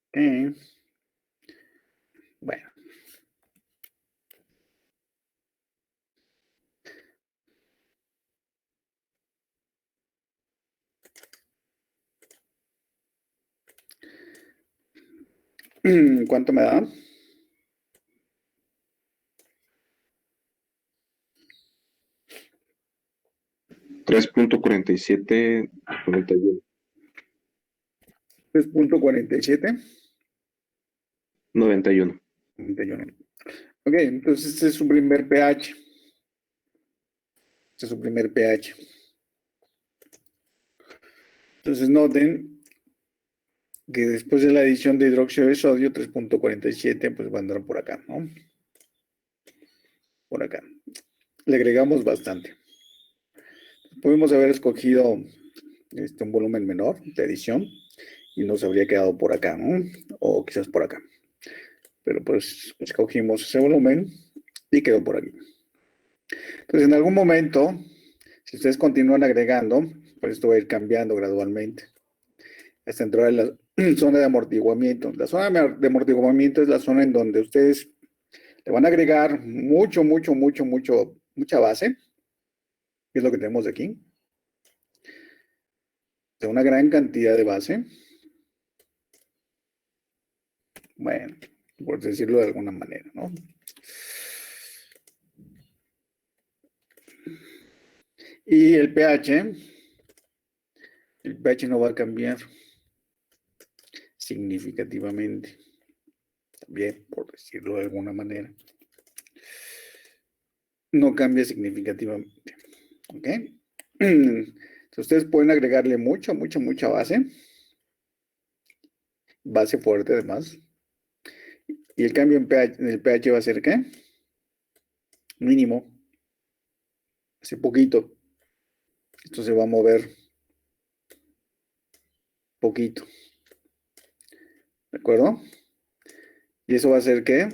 Ok. Bueno. ¿Cuánto me da? $3.4791. 3.47. 91. 91. Ok, entonces este es su primer pH. Este es su primer pH. Entonces noten que después de la adición de hidróxido de sodio, 3.47, pues va a andar por acá, ¿no? Por acá. Le agregamos bastante. Pudimos haber escogido un volumen menor de adición y nos habría quedado por acá, ¿no? O quizás por acá. Pero pues escogimos ese volumen y quedó por aquí. Entonces, en algún momento, si ustedes continúan agregando, pues esto va a ir cambiando gradualmente hasta entrar en la zona de amortiguamiento. La zona de amortiguamiento es la zona en donde ustedes le van a agregar mucha base, que es lo que tenemos aquí, de una gran cantidad de base. Bueno, por decirlo de alguna manera, ¿no? Y el pH no va a cambiar significativamente, también, por decirlo de alguna manera. No cambia significativamente, ¿ok? Entonces, ustedes pueden agregarle mucha base fuerte además. Y el cambio en el pH va a ser ¿qué? Mínimo. Hace poquito. Esto se va a mover poquito. ¿De acuerdo? Y eso va a hacer que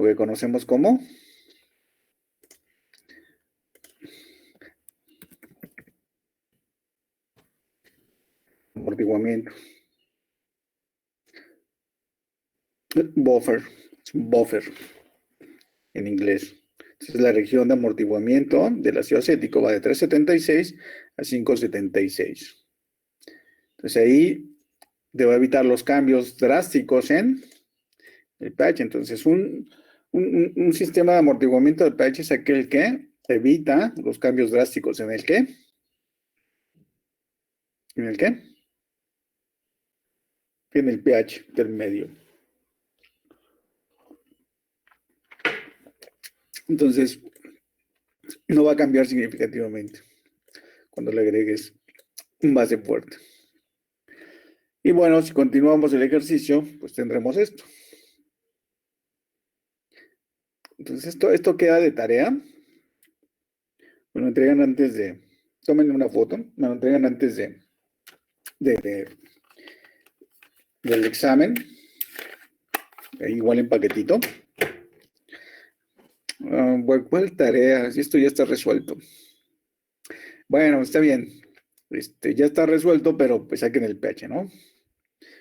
lo que conocemos como amortiguamiento. Buffer, es un buffer en inglés. Entonces, la región de amortiguamiento del ácido acético va de 3,76 a 5,76. Entonces, ahí debo evitar los cambios drásticos en el pH. Entonces, un sistema de amortiguamiento del pH es aquel que evita los cambios drásticos. ¿En el qué? ¿En el qué? En el pH del medio. Entonces, no va a cambiar significativamente cuando le agregues un base fuerte. Y bueno, si continuamos el ejercicio, pues tendremos esto. Entonces, esto queda de tarea. Me lo entregan antes de... Tómenle una foto. Me lo entregan antes del examen. Igual en paquetito. ¿Cuál tarea? Si esto ya está resuelto. Bueno, está bien. Ya está resuelto, pero pues saquen el pH, ¿no?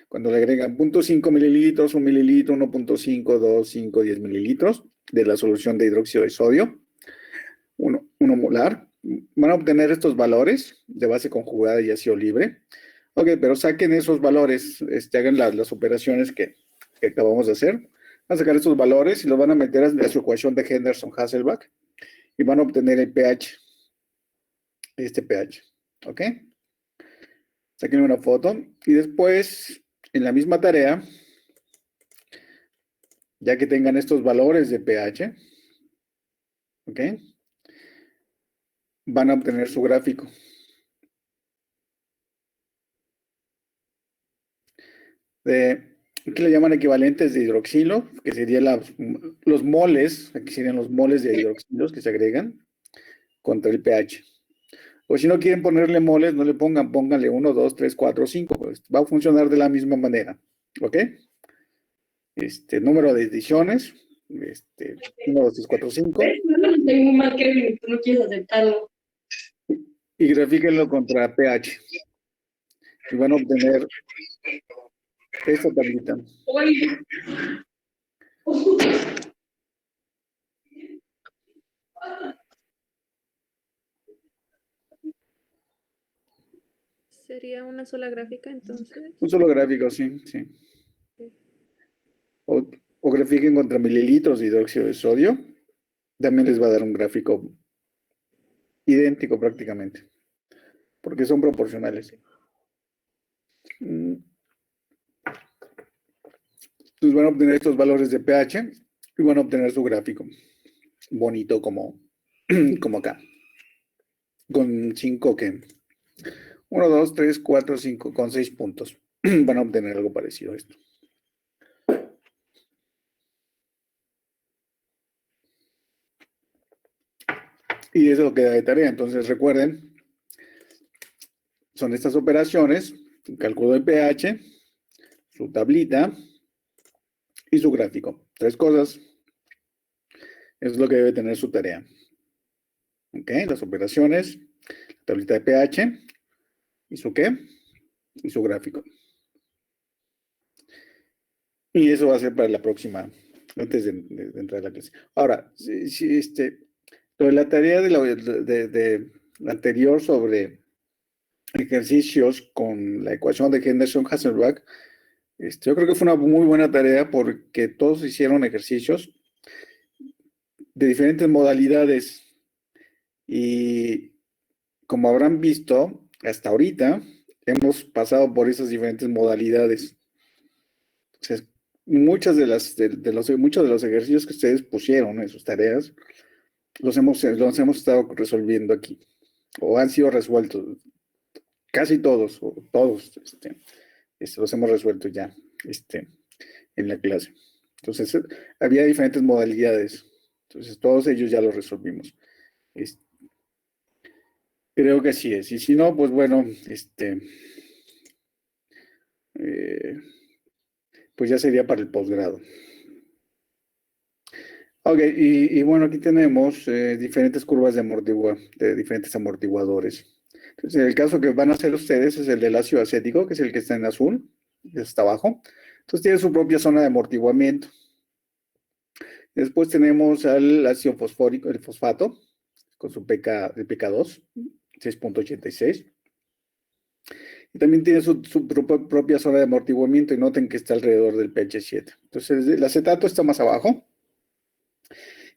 Cuando le agregan 0.5 mililitros, 1 mililitro, 1.5, 2, 5, 10 mililitros de la solución de hidróxido de sodio, 1 molar, van a obtener estos valores de base conjugada y ácido libre. Ok, pero saquen esos valores, hagan las operaciones que acabamos de hacer. Van a sacar estos valores y los van a meter a su ecuación de Henderson-Hasselbalch y van a obtener el pH, este pH, ¿ok? Saquen una foto y después, en la misma tarea, ya que tengan estos valores de pH, ¿ok? Van a obtener su gráfico. ¿Qué le llaman equivalentes de hidroxilo? Que serían los moles, aquí serían los moles de hidroxilos que se agregan contra el pH. O si no quieren ponerle moles, no le pongan, pónganle 1, 2, 3, 4, 5. Pues va a funcionar de la misma manera. ¿Ok? Número de ediciones. 1, 2, 3, 4, 5. Tengo un mal que tú no quieres aceptarlo. Y grafíquenlo contra pH. Y van a obtener esta tablita. Oye. ¿Sería una sola gráfica entonces? Un solo gráfico, sí, sí. O grafiquen contra mililitros de hidróxido de sodio. También les va a dar un gráfico idéntico prácticamente, porque son proporcionales. Entonces van a obtener estos valores de pH y van a obtener su gráfico bonito como acá. Con 5 que 1, 2, 3, 4, 5, con 6 puntos. Van a obtener algo parecido a esto. Y eso queda de tarea. Entonces recuerden, son estas operaciones, cálculo de pH, su tablita y su gráfico. 3 cosas. Eso es lo que debe tener su tarea. ¿Ok? Las operaciones, la tablita de pH y su qué? Y su gráfico. Y eso va a ser para la próxima, antes de entrar a la clase. Ahora, si lo de la tarea de la anterior sobre ejercicios con la ecuación de Henderson-Hasselbalch, yo creo que fue una muy buena tarea porque todos hicieron ejercicios de diferentes modalidades y como habrán visto, hasta ahorita hemos pasado por esas diferentes modalidades. O sea, muchos de los ejercicios que ustedes pusieron en sus tareas los hemos estado resolviendo aquí o han sido resueltos. Casi todos, o todos, los hemos resuelto ya en la clase. Entonces, había diferentes modalidades. Entonces, todos ellos ya los resolvimos. Creo que así es. Y si no, pues bueno, pues ya sería para el posgrado. Ok, y bueno, aquí tenemos diferentes curvas de diferentes amortiguadores. Entonces, el caso que van a hacer ustedes es el del ácido acético, que es el que está en azul, que está abajo. Entonces, tiene su propia zona de amortiguamiento. Después tenemos al ácido fosfórico, el fosfato, con su el pK2, 6.86. Y también tiene su propia zona de amortiguamiento y noten que está alrededor del pH 7. Entonces, el acetato está más abajo.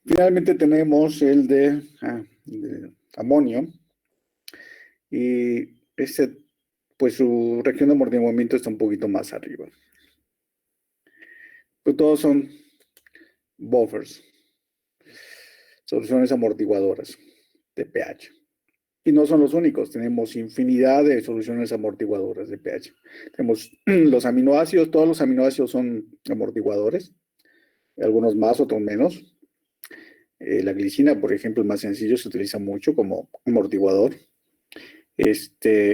Finalmente tenemos el de amonio. Y pues su región de amortiguamiento está un poquito más arriba. Pues todos son buffers, soluciones amortiguadoras de pH. Y no son los únicos, tenemos infinidad de soluciones amortiguadoras de pH. Tenemos los aminoácidos, todos los aminoácidos son amortiguadores, algunos más, otros menos. La glicina, por ejemplo, el más sencillo, se utiliza mucho como amortiguador.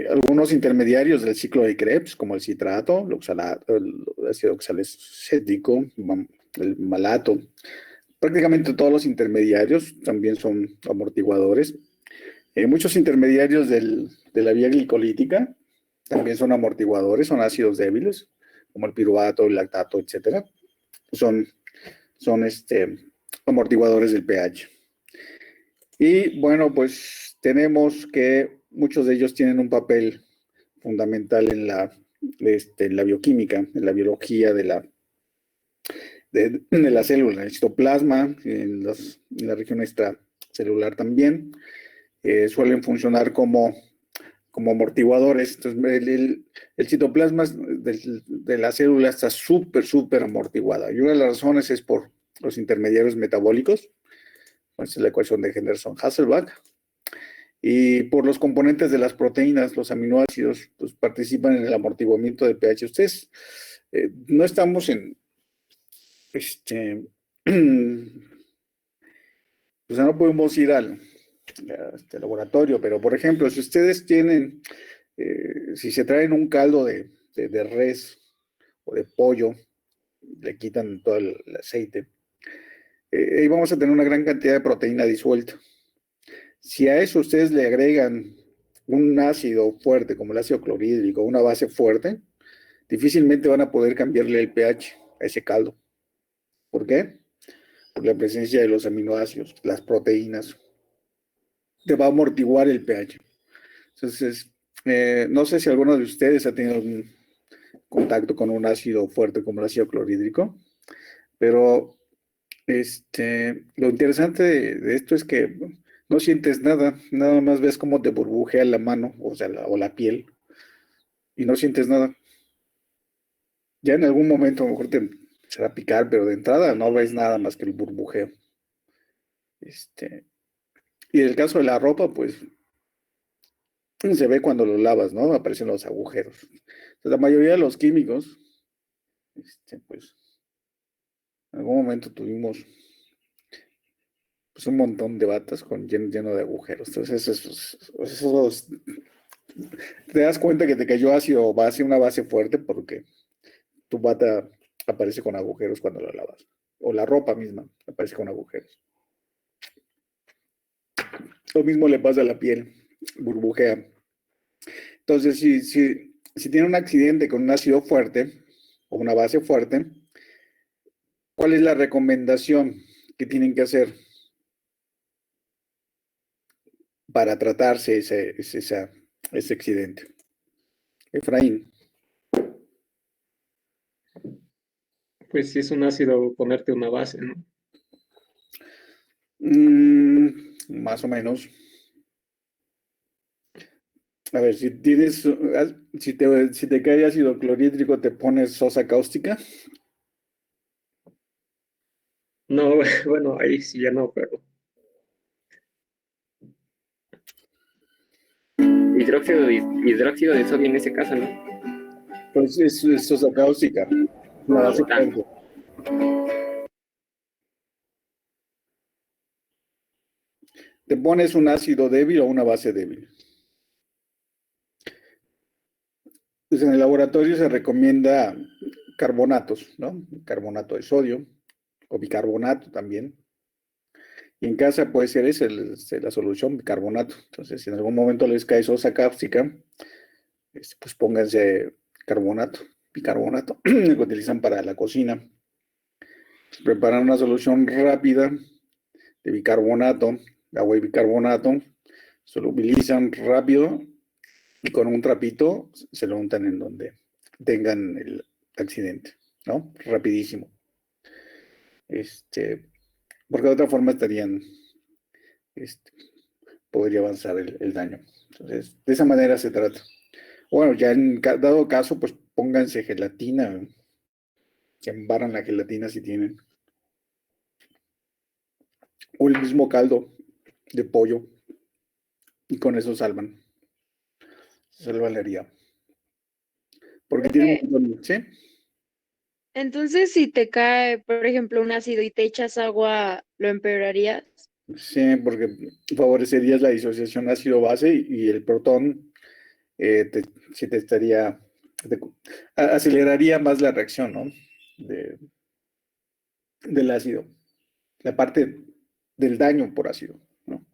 Algunos intermediarios del ciclo de Krebs, como el citrato, el ácido oxalacético, el malato. Prácticamente todos los intermediarios también son amortiguadores. Muchos intermediarios de la vía glicolítica también son amortiguadores, son ácidos débiles, como el piruvato, el lactato, etc. Son amortiguadores del pH. Y bueno, pues tenemos que muchos de ellos tienen un papel fundamental en la bioquímica, en la biología de la célula, en el citoplasma, en la región extracelular también. Suelen funcionar como amortiguadores. Entonces, el citoplasma de la célula está súper amortiguada. Y una de las razones es por los intermediarios metabólicos. Esa es la ecuación de Henderson-Hasselbalch. Y por los componentes de las proteínas, los aminoácidos, pues participan en el amortiguamiento de pH. Ustedes, no estamos en, o sea, no podemos ir al laboratorio, pero por ejemplo, si ustedes tienen, si se traen un caldo de res o de pollo, le quitan todo el aceite, ahí vamos a tener una gran cantidad de proteína disuelta. Si a eso ustedes le agregan un ácido fuerte, como el ácido clorhídrico, una base fuerte, difícilmente van a poder cambiarle el pH a ese caldo. ¿Por qué? Por la presencia de los aminoácidos, las proteínas. Te va a amortiguar el pH. Entonces, no sé si alguno de ustedes ha tenido algún contacto con un ácido fuerte como el ácido clorhídrico, pero lo interesante de esto es que no sientes nada, nada más ves cómo te burbujea la mano, o sea, o la piel, y no sientes nada. Ya en algún momento a lo mejor te será picar, pero de entrada no ves nada más que el burbujeo. Y en el caso de la ropa, pues se ve cuando lo lavas, ¿no? Aparecen los agujeros. Entonces, la mayoría de los químicos, pues, en algún momento tuvimos pues, un montón de batas lleno de agujeros. Entonces, esos te das cuenta que te cayó ácido base, una base fuerte, porque tu bata aparece con agujeros cuando la lavas. O la ropa misma aparece con agujeros. Lo mismo le pasa a la piel, burbujea. Entonces, si tiene un accidente con un ácido fuerte o una base fuerte, ¿cuál es la recomendación que tienen que hacer para tratarse ese accidente? Efraín. Pues si es un ácido, ponerte una base, ¿no? Más o menos. A ver, si te cae ácido clorhídrico, ¿te pones sosa cáustica? No, bueno, ahí sí ya no, pero hidróxido de sodio en ese caso, ¿no? Pues es sosa cáustica. Una base fuerte. Te pones un ácido débil o una base débil. Pues en el laboratorio se recomienda carbonatos, ¿no? Carbonato de sodio o bicarbonato también. Y en casa puede ser la solución, bicarbonato. Entonces, si en algún momento les cae sosa cáustica, pues pónganse bicarbonato, que utilizan para la cocina. Preparan una solución rápida de bicarbonato, agua y bicarbonato, solubilizan rápido y con un trapito se lo untan en donde tengan el accidente, ¿no? Rapidísimo. Porque de otra forma podría avanzar el daño. Entonces, de esa manera se trata. Bueno, ya en dado caso, pues pónganse gelatina, que embarran la gelatina si tienen. O el mismo caldo de pollo. Y con eso salvan. Salvan la herida. Porque tiene un montón, ¿sí? Entonces, si te cae, por ejemplo, un ácido y te echas agua, ¿lo empeorarías? Sí, porque favorecerías la disociación ácido-base y el protón sí te estaría, aceleraría más la reacción, ¿no? Del ácido, la parte del daño por ácido, ¿no?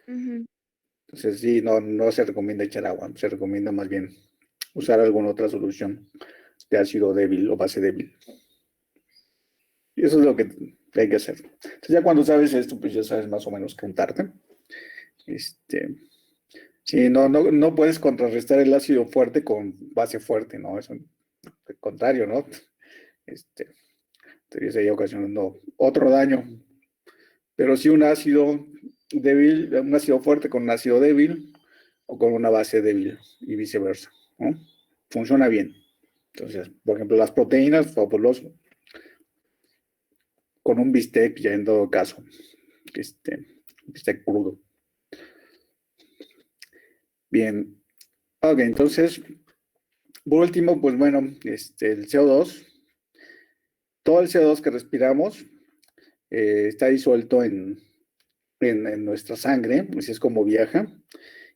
Ujú. Entonces sí, no se recomienda echar agua, se recomienda más bien usar alguna otra solución de ácido débil o base débil. Y eso es lo que hay que hacer. Entonces ya cuando sabes esto, pues ya sabes más o menos qué untarte. Sí, no puedes contrarrestar el ácido fuerte con base fuerte, ¿no? Eso, al contrario, ¿no? Estaría ahí ocasionando otro daño. Pero sí un ácido débil, un ácido fuerte con un ácido débil o con una base débil y viceversa, ¿no? Funciona bien. Entonces, por ejemplo, las proteínas, fabuloso. Con un bistec, ya en todo caso, bistec crudo. Bien. Ok, entonces, por último, pues bueno, el CO2, todo el CO2 que respiramos está disuelto en nuestra sangre, así es como viaja,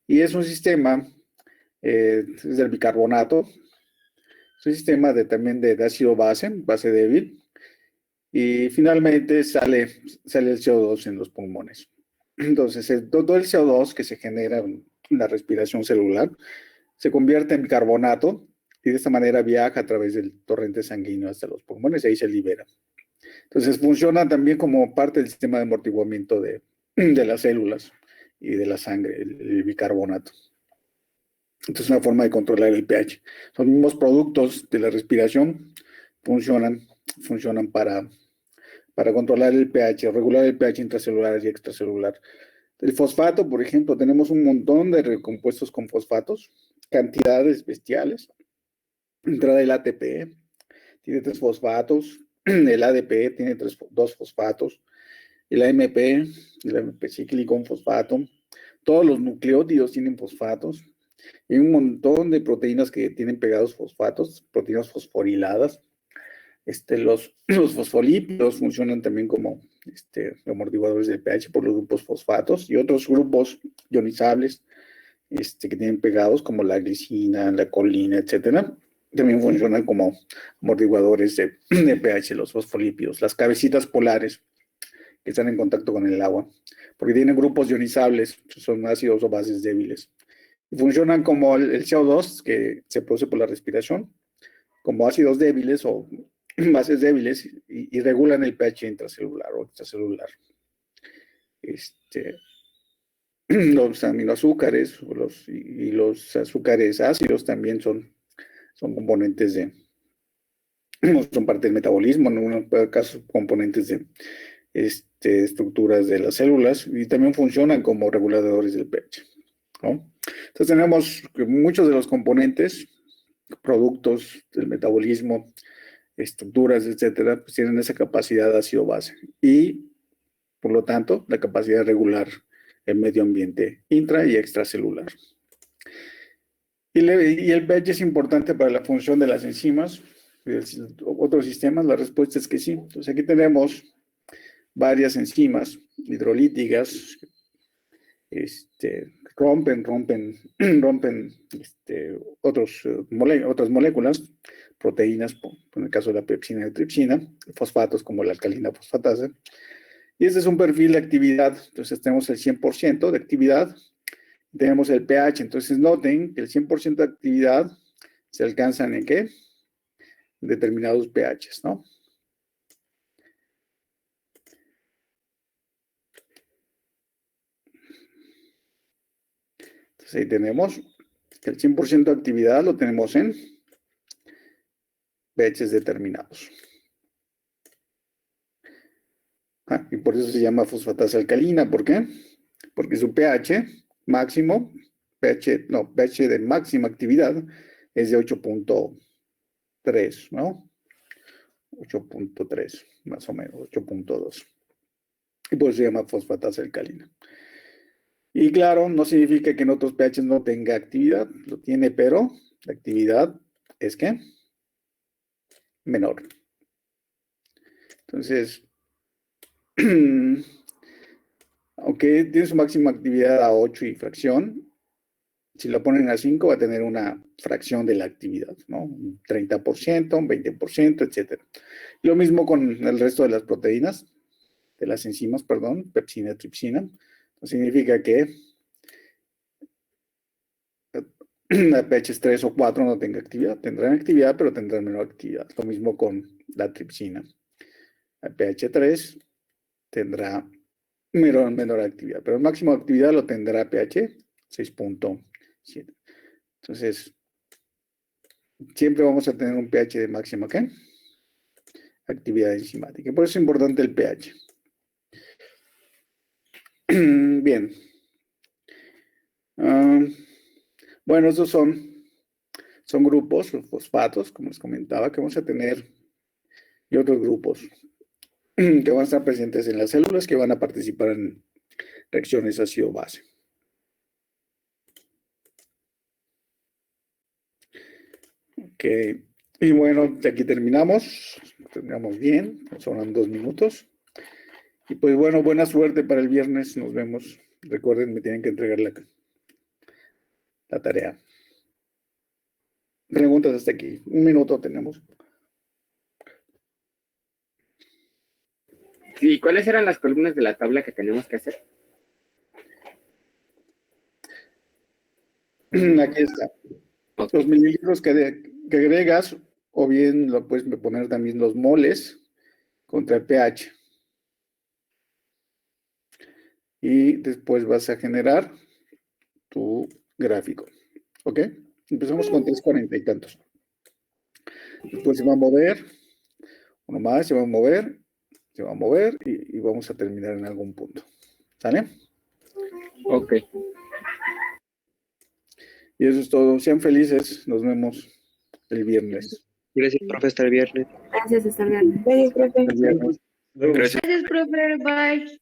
y es un sistema, es del bicarbonato, es un sistema también de ácido base débil, y finalmente sale el CO2 en los pulmones. Entonces, todo el CO2 que se genera en la respiración celular se convierte en bicarbonato y de esta manera viaja a través del torrente sanguíneo hasta los pulmones y ahí se libera. Entonces, funciona también como parte del sistema de amortiguamiento de las células y de la sangre, el bicarbonato. Entonces, es una forma de controlar el pH. Los mismos productos de la respiración funcionan para controlar el pH, regular el pH intracelular y extracelular. El fosfato, por ejemplo, tenemos un montón de compuestos con fosfatos, cantidades bestiales. Entrada del ATP, tiene 3 fosfatos, el ADP tiene 2 fosfatos, el AMP cíclico, un fosfato, todos los nucleótidos tienen fosfatos, hay un montón de proteínas que tienen pegados fosfatos, proteínas fosforiladas. Los fosfolípidos funcionan también como amortiguadores del pH por los grupos fosfatos y otros grupos ionizables que tienen pegados como la glicina, la colina, etcétera. También funcionan como amortiguadores de pH, los fosfolípidos, las cabecitas polares que están en contacto con el agua, porque tienen grupos ionizables, son ácidos o bases débiles. Y funcionan como el CO2 que se produce por la respiración, como ácidos débiles o bases débiles y regulan el pH intracelular o extracelular. Los aminoazúcares y los azúcares ácidos también son componentes son parte del metabolismo, en algunos casos componentes de estructuras de las células y también funcionan como reguladores del pH, ¿no? Entonces tenemos muchos de los componentes, productos del metabolismo, estructuras, etcétera, pues tienen esa capacidad de ácido base y, por lo tanto, la capacidad de regular el medio ambiente intra y extracelular. Y el pH es importante para la función de las enzimas, otros sistemas. La respuesta es que sí. Entonces aquí tenemos varias enzimas hidrolíticas, rompen otras moléculas, proteínas, en el caso de la pepsina y tripsina, fosfatos como la alcalina fosfatasa, Y este es un perfil de actividad. Entonces tenemos el 100% de actividad. Tenemos el pH. Entonces noten que el 100% de actividad se alcanzan en ¿qué? Determinados pHs, ¿no? Entonces ahí tenemos que el 100% de actividad lo tenemos en pHs determinados. Y por eso se llama fosfatasa alcalina. ¿Por qué? Porque su pH máximo, pH de máxima actividad es de 8.3, ¿no? 8.3, más o menos, 8.2. Y por eso se llama fosfatasa alcalina. Y claro, no significa que en otros pHs no tenga actividad, lo tiene, pero la actividad es ¿qué? Menor. Entonces, aunque tiene su máxima actividad a 8 y fracción, si lo ponen a 5 va a tener una fracción de la actividad, ¿no? Un 30%, un 20%, etc. Lo mismo con el resto de las proteínas, de las enzimas, perdón, pepsina y tripsina. No significa que la pH 3 o 4 no tenga actividad. Tendrán actividad, pero tendrán menor actividad. Lo mismo con la tripsina. La pH 3 tendrá menor actividad, pero el máximo de actividad lo tendrá pH 6.7. Entonces, siempre vamos a tener un pH de máxima ¿qué? Actividad enzimática. Por eso es importante el pH. Bien. Bueno, estos son grupos, los fosfatos, como les comentaba, que vamos a tener, y otros grupos que van a estar presentes en las células que van a participar en reacciones ácido-base. Ok, y bueno, de aquí terminamos bien, son 2 minutos. Y pues bueno, buena suerte para el viernes, nos vemos. Recuerden, me tienen que entregar la tarea. Preguntas hasta aquí, 1 minuto tenemos. ¿Y cuáles eran las columnas de la tabla que tenemos que hacer? Aquí está. Los mililitros que agregas, o bien lo puedes poner también los moles contra el pH. Y después vas a generar tu gráfico. ¿Ok? Empezamos con 340 y tantos. Después se va a mover. Uno más se va a mover. Se va a mover y vamos a terminar en algún punto. ¿Sale? Ok. Y eso es todo. Sean felices. Nos vemos el viernes. Gracias, profe, hasta el viernes. Gracias, hasta el viernes. Gracias, profe. El viernes. Luego. Gracias. Gracias, profe. Bye.